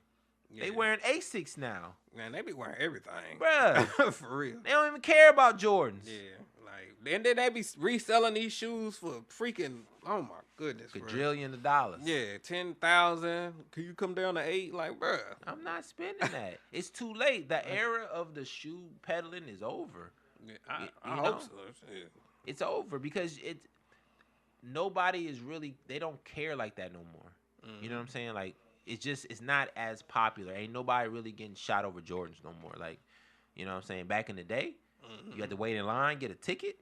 Yeah. They wearing Asics now, Man, they be wearing everything. bruh. For real. They don't even care about Jordans. Yeah. Like, and then they be reselling these shoes for freaking, oh my goodness, bro. $1 $1,000,000. Yeah, 10,000. Can you come down to 8? Like, bruh. I'm not spending that. It's too late. The era of the shoe peddling is over. Yeah, I You hope know? so. Yeah. It's over because nobody is really, they don't care like that no more. You know what I'm saying? Like, it's not as popular. Ain't nobody really getting shot over Jordans no more. Like, you know what I'm saying? Back in the day, you had to wait in line, get a ticket,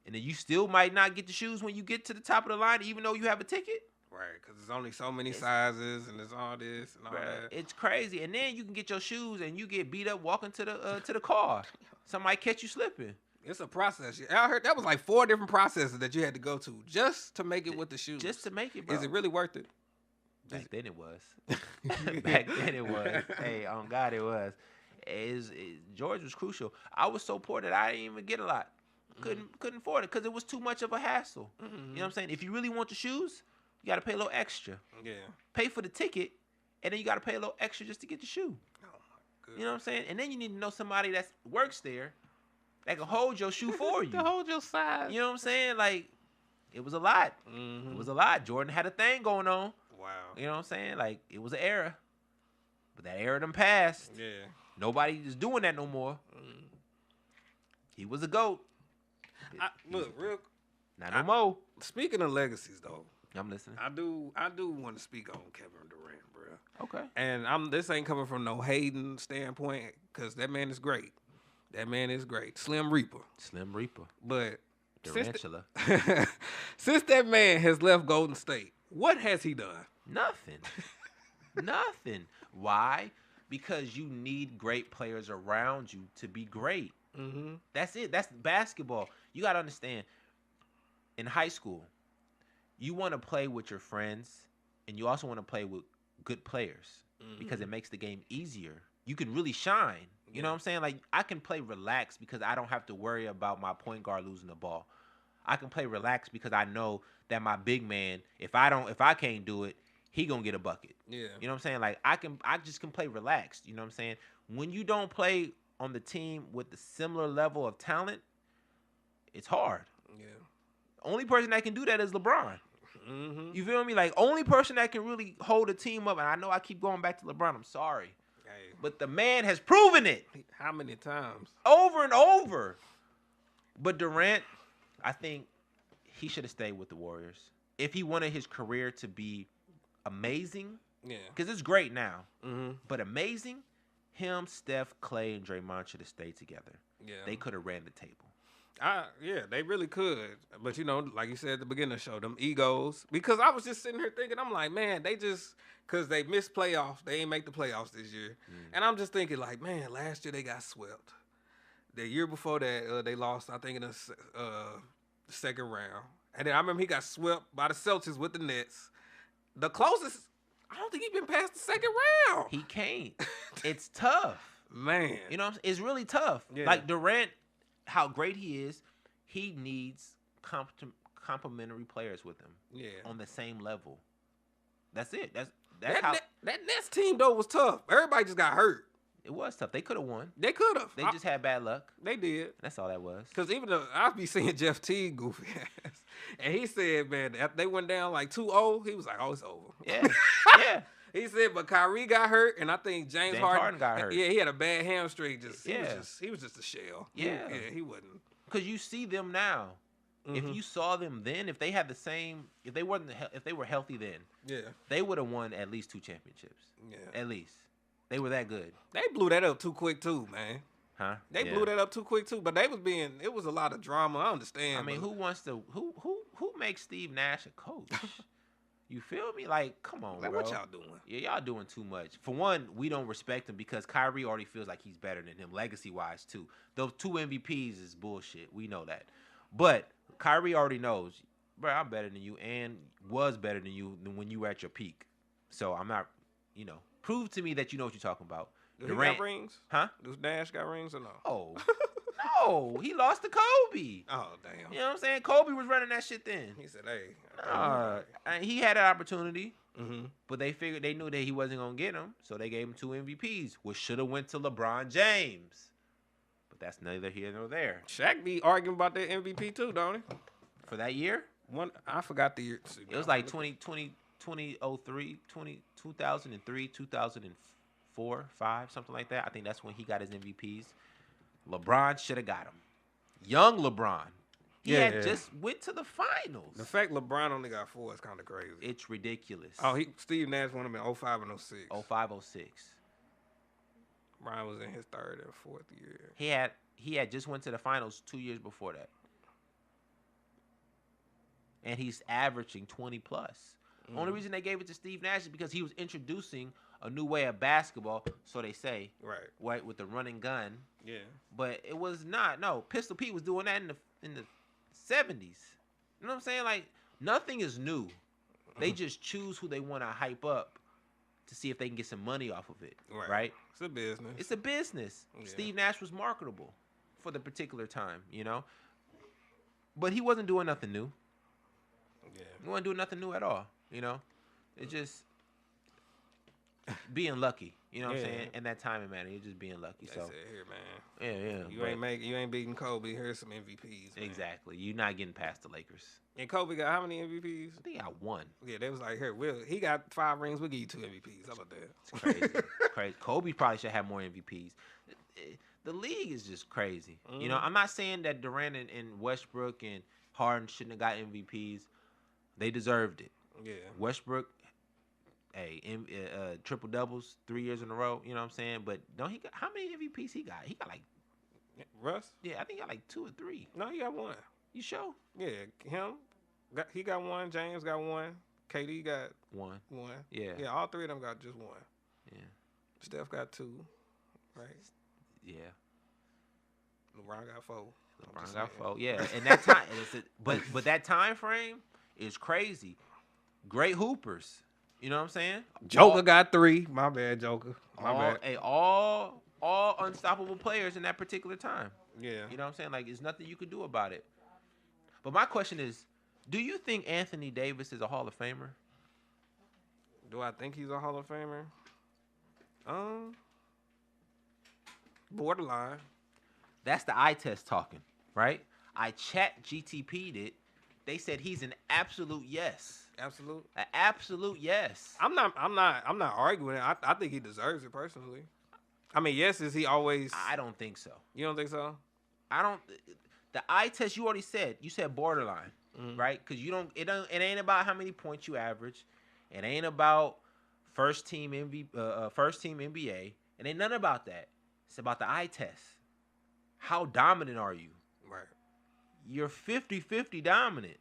and then you still might not get the shoes when you get to the top of the line, even though you have a ticket. Right, because there's only so many sizes, and there's all this and all that. It's crazy. And then you can get your shoes and you get beat up walking to the car. Somebody catch you slipping. It's a process. I heard that was like 4 different processes that you had to go to just to make it with the shoes. Just to make it, bro. Is it really worth it? Back then it was. Back then it was. Hey, on God it was. George was crucial. I was so poor that I didn't even get a lot. Couldn't afford it because it was too much of a hassle. You know what I'm saying? If you really want the shoes, you got to pay a little extra. Yeah. Pay for the ticket, and then you got to pay a little extra just to get the shoe. Oh my goodness. You know what I'm saying? And then you need to know somebody that works there that can hold your shoe for you. To hold your size. You know what I'm saying? Like, it was a lot. It was a lot. Jordan had a thing going on. Wow. You know what I'm saying? Like, it was an era. But that era done passed. Yeah. Nobody is doing that no more. He was a GOAT. Look, real. Not no more. Speaking of legacies, though, I'm listening. I do want to speak on Kevin Durant, bro. Okay. And this ain't coming from no hating standpoint, because that man is great. That man is great. Slim Reaper. Slim Reaper. But Tarantula. since that man has left Golden State, what has he done? Nothing. Nothing. Why? Because you need great players around you to be great. That's it. That's basketball. You got to understand, in high school, you want to play with your friends, and you also want to play with good players because it makes the game easier. You can really shine. You know what I'm saying? Like, I can play relaxed because I don't have to worry about my point guard losing the ball. I can play relaxed because I know that my big man, if I can't do it, he gonna get a bucket. Yeah. You know what I'm saying? Like, I just can play relaxed. You know what I'm saying? When you don't play on the team with the similar level of talent, it's hard. Yeah. Only person that can do that is LeBron. Mm-hmm. You feel me? Like, only person that can really hold a team up, and I know I keep going back to LeBron. I'm sorry. Hey. But the man has proven it. How many times? Over and over. But Durant, I think he should have stayed with the Warriors. If he wanted his career to be amazing, because it's great now, but amazing, him, Steph, Clay, and Draymond should have stayed together. Yeah. They could have ran the table. Yeah, they really could. But, like you said at the beginning of the show, them egos. Because I was just sitting here thinking, I'm like, man, they just, because they missed playoffs. They ain't make the playoffs this year. And I'm just thinking, like, man, last year they got swept. The year before that, they lost, I think, in the second round. And then I remember he got swept by the Celtics with the Nets. The closest, I don't think he been past the second round. He can't. It's tough. Man. You know what I'm saying? It's really tough. Yeah. Like, Durant, how great he is, he needs complementary players with him. Yeah. On the same level. That's it. That's That how Nets team, though, was tough. Everybody just got hurt. it was tough. They could have won. They could have. They just had bad luck. They did. That's all that was. Because even though I be seeing Jeff Teague goofy ass, and he said, man, after they went down like 2-0, he was like, oh, it's over. Yeah. Yeah. He said, but Kyrie got hurt, and I think James Harden got hurt. Yeah, he had a bad hamstring. Yeah. He was just a shell. Yeah. He wasn't. Because you see them now. If you saw them then, if they had the same, if they were healthy then, they would have won at least 2 championships. Yeah. At least. They were that good. They blew that up too quick too, man. Huh? They blew that up too quick too. But it was a lot of drama. I understand. I mean, who makes Steve Nash a coach? You feel me? Like, come on, like, bro. what y'all doing? Yeah, y'all doing too much. For one, we don't respect him because Kyrie already feels like he's better than him, legacy-wise, too. Those 2 MVPs is bullshit. We know that. But Kyrie already knows, bro, I'm better than you and was better than you than when you were at your peak. So I'm not, prove to me that you know what you're talking about. Does he got rings? Huh? Does Nash got rings or no? Oh, no. He lost to Kobe. Oh, damn. You know what I'm saying? Kobe was running that shit then. He said, hey. And he had an opportunity, Mm-hmm. but they knew that he wasn't going to get him, so they gave him 2 MVPs, which should have went to LeBron James. But that's neither here nor there. Shaq be arguing about that MVP too, don't he? For that year? I forgot the year. It was like 2003, 2003, 2004, 5, something like that. I think that's when he got his MVPs. LeBron should have got him. Young LeBron. He had just went to the finals. The fact LeBron only got 4 is kind of crazy. It's ridiculous. Oh, Steve Nash won him in 05 and 06. 05, 06. Brian was in his 3rd or 4th year. He had just went to the finals 2 years before that. And he's averaging 20 plus. Only reason they gave it to Steve Nash is because he was introducing a new way of basketball, so they say. Right, with the running gun. Yeah. But it was not. No, Pistol Pete was doing that in the 70s. You know what I'm saying? Like, nothing is new. They just choose who they want to hype up to see if they can get some money off of it. Right? It's a business. It's a business. Yeah. Steve Nash was marketable for the particular time, But he wasn't doing nothing new. Yeah. He wasn't doing nothing new at all, It's just being lucky, what I'm saying? And that timing, man, you're just being lucky. They so said, here, man. Yeah. You ain't beating Kobe. Here's some MVPs. Man. Exactly. You're not getting past the Lakers. And Kobe got how many MVPs? I think he got 1. Yeah, they was like, here, he got 5 rings. We'll give you 2 MVPs. How about that? It's crazy. Crazy. Kobe probably should have more MVPs. The league is just crazy. I'm not saying that Durant and Westbrook and Harden shouldn't have got MVPs. They deserved it. Yeah. Westbrook, triple doubles 3 years in a row. You know what I'm saying? But don't he got how many MVPs he got? He got like Russ? Yeah, I think he got like 2 or 3. No, he got 1. You sure? Yeah, he got 1. James got 1. KD got 1. Yeah. Yeah, all 3 of them got just 1. Yeah. Steph got 2. Right. Yeah. LeBron got 4. LeBron got 4. Yeah, and that time, but that time frame, is crazy. Great hoopers. You know what I'm saying? Joker got 3. My bad, Joker. My bad. All unstoppable players in that particular time. Yeah. You know what I'm saying? Like, there's nothing you could do about it. But my question is, do you think Anthony Davis is a Hall of Famer? Do I think he's a Hall of Famer? Borderline. That's the eye test talking, right? I chat GTP'd it. They said he's an absolute yes. Absolute. An absolute yes. I'm not arguing it. I think he deserves it personally. I mean, yes, is he always? I don't think so. You don't think so? I don't. The eye test you already said. You said borderline, right? Because you don't. It ain't about how many points you average. It ain't about first team NBA. It ain't nothing about that. It's about the eye test. How dominant are you? Right. You're 50-50 dominant.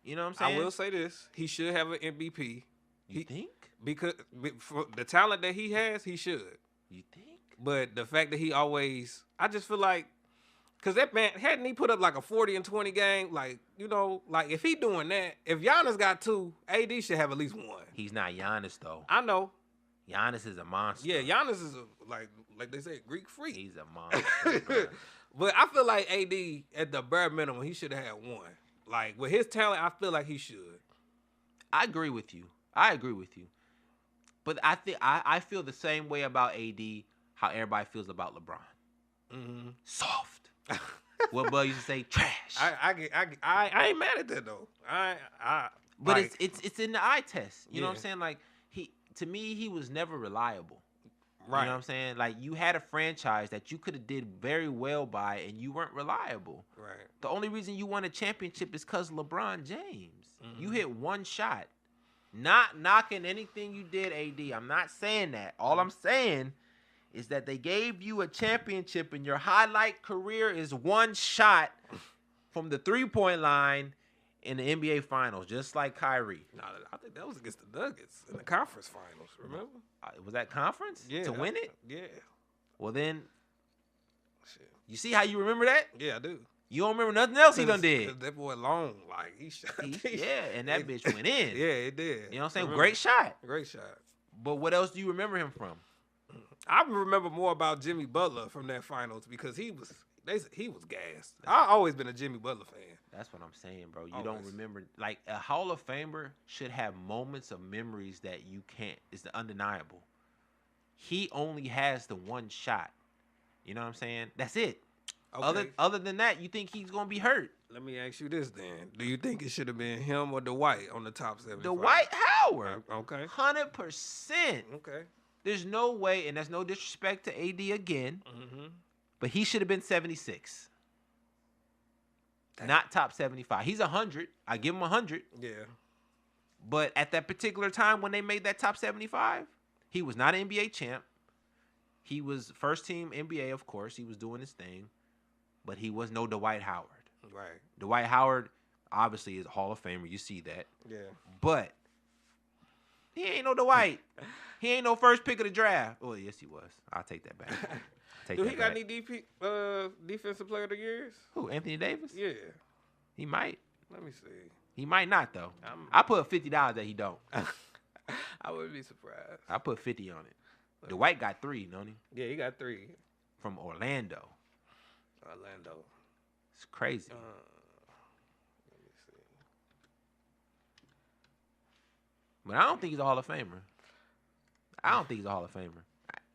You know what I'm saying? I will say this: he should have an MVP. You think? Because for the talent that he has, he should. You think? But the fact that he always, I just feel like, because that man, hadn't he put up like a 40 and 20 game? Like, you know, like if he doing that, if Giannis got 2, AD should have at least 1. He's not Giannis, though. I know. Giannis is a monster. Yeah, Giannis is like they say, Greek freak. He's a monster. But I feel like AD, at the bare minimum, he should have had 1. Like, with his talent, I feel like he should. I agree with you. But I feel the same way about AD, how everybody feels about LeBron. Mm-hmm. Soft. What Bud used to say, trash. I ain't mad at that though. But like, it's in the eye test. You know what I'm Yeah. saying? Like to me, he was never reliable. right. You know what I'm saying? Like you had a franchise that you could have did very well by, and you weren't reliable. Right. The only reason you won a championship is because LeBron James. Mm-hmm. You hit one shot. Not knocking anything you did, AD. I'm not saying that. All I'm saying is that they gave you a championship, and your highlight career is one shot from the three-point line in the NBA Finals, just like Kyrie. No, I think that was against the Nuggets in the conference finals. Remember? Was that conference? Yeah. To win it? Yeah. Well, then, Shit. you see how you remember that? Yeah, I do. You don't remember nothing else he done did. 'Cause that boy long, like he shot. Yeah, and that bitch went in. Yeah, it did. You know what I'm saying? Remember. Great shot. Great shot. But what else do you remember him from? I remember more about Jimmy Butler from that finals because he was gassed. I've always been a Jimmy Butler fan. That's what I'm saying, bro. You Always. don't remember. Like, a Hall of Famer should have moments of memories that you can't. It's undeniable. He only has the one shot. You know what I'm saying? That's it. Okay. Other than that, you think he's going to be hurt? Let me ask you this then. Do you think it should have been him or Dwight on the top 75? Dwight Howard. Okay. 100%. Okay. There's no way, and that's no disrespect to AD again, Mm-hmm. but he should have been 76. Not top 75. He's 100. I give him 100. Yeah. But at that particular time when they made that top 75, he was not an NBA champ. He was first team NBA, of course. He was doing his thing. But he was no Dwight Howard. Right. Dwight Howard obviously is a Hall of Famer. You see that. Yeah. But he ain't no Dwight. He ain't no first pick of the draft. Oh, yes, he was. I'll take that back. Do he got any defensive player of the years? Who, Anthony Davis? Yeah. He might. Let me see. He might not, though. I put $50 that he don't. I wouldn't be surprised. I put 50 on it. Dwight got 3, don't he? Yeah, he got 3. From Orlando. Orlando. It's crazy. Let me see. But I don't think he's a Hall of Famer.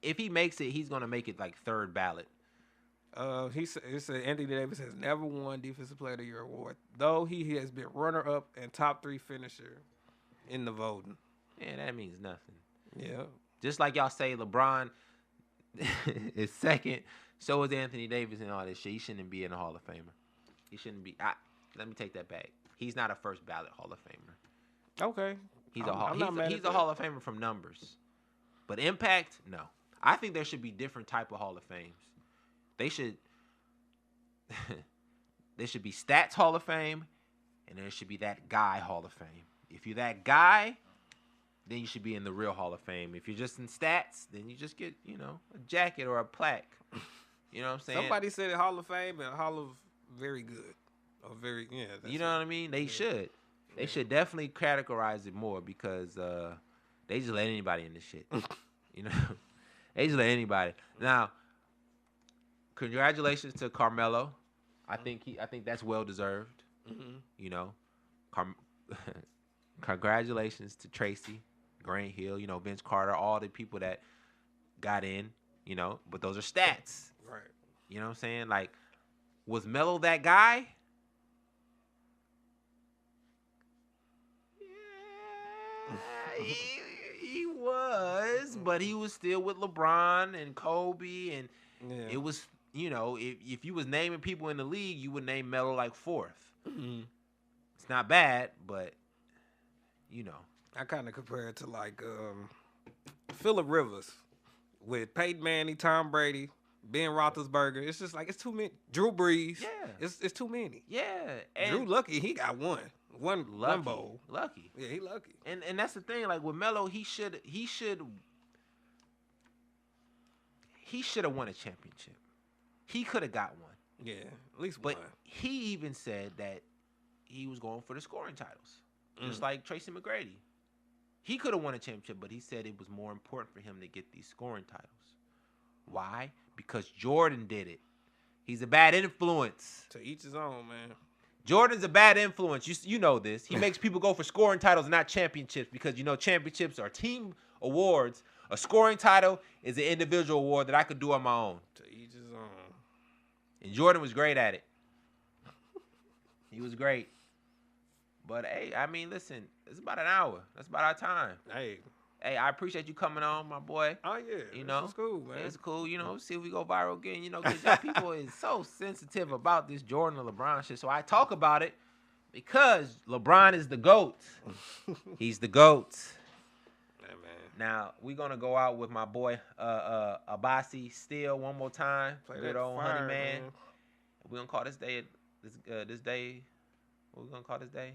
If he makes it, he's going to make it like third ballot. It said Anthony Davis has never won Defensive Player of the Year award, though he has been runner-up and top 3 finisher in the voting. Yeah, that means nothing. Yeah. Just like y'all say LeBron is second, so is Anthony Davis and all this shit. He shouldn't be in the Hall of Famer. He shouldn't be. Let me take that back. He's not a first ballot Hall of Famer. Okay. He's I'm a not mad he's at a that. Hall of Famer from numbers, but impact, no. I think there should be different type of Hall of Fames. They should be stats Hall of Fame, and there should be that guy Hall of Fame. If you're that guy, then you should be in the real Hall of Fame. If you're just in stats, then you just get, a jacket or a plaque. You know what I'm saying? Somebody said Hall of Fame and Hall of very good. Or very, yeah. You know what I mean? They should. They should definitely categorize it more because they just let anybody in this shit. You know, they just let anybody. Now, congratulations to Carmelo. I think that's well deserved. Mm-hmm. You know, congratulations to Tracy, Grant Hill. You know, Vince Carter, all the people that got in. You know, but those are stats. Right. You know what I'm saying? Like, was Melo that guy? Yeah, he was, but he was still with LeBron and Kobe, and it was, you know, if you was naming people in the league, you would name Melo like fourth. Mm-hmm. It's not bad, but you know, I kind of compare it to like Phillip Rivers with Peyton Manning, Tom Brady, Ben Roethlisberger. It's just like it's too many. Drew Brees. Yeah, it's too many. Yeah, and Drew lucky he got one bowl. Lucky. Yeah, he lucky. And that's the thing. Like with Melo, he should have won a championship. He could have got one. Yeah, at least but one. He even said that he was going for the scoring titles, just like Tracy McGrady. He could have won a championship, but he said it was more important for him to get these scoring titles. Why? Because Jordan did it. He's a bad influence. To each his own, man. Jordan's a bad influence. You know this. He makes people go for scoring titles, not championships, because you know championships are team awards. A scoring title is an individual award that I could do on my own. To each his own. And Jordan was great at it. He was great. But, hey, I mean, listen, it's about an hour. That's about our time. Hey, I appreciate you coming on, my boy. Oh, yeah. You know, it's cool, man. It's cool. You know, see if we go viral again. You know, because y'all people is so sensitive about this Jordan and LeBron shit. So I talk about it because LeBron is the GOAT. He's the GOAT. Yeah, man. Now, we're going to go out with my boy Abasi Steele one more time. Play Good that old fire, Honey Man. man. We're going to call this day, what we going to call this day?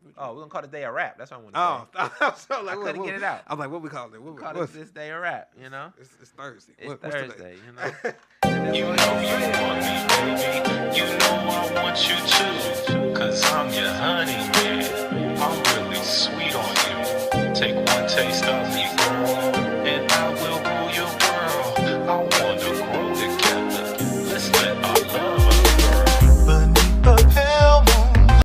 We're going to call this day a wrap. That's what I want to say. Oh, so like, I couldn't get it out. I'm like, what we call it? We call this day a wrap, you know? It's Thursday. It's What's Thursday, today? you know? You know you want me, baby. You know I want you too. Cause I'm your honey man. I'm really sweet on you. Take one taste of me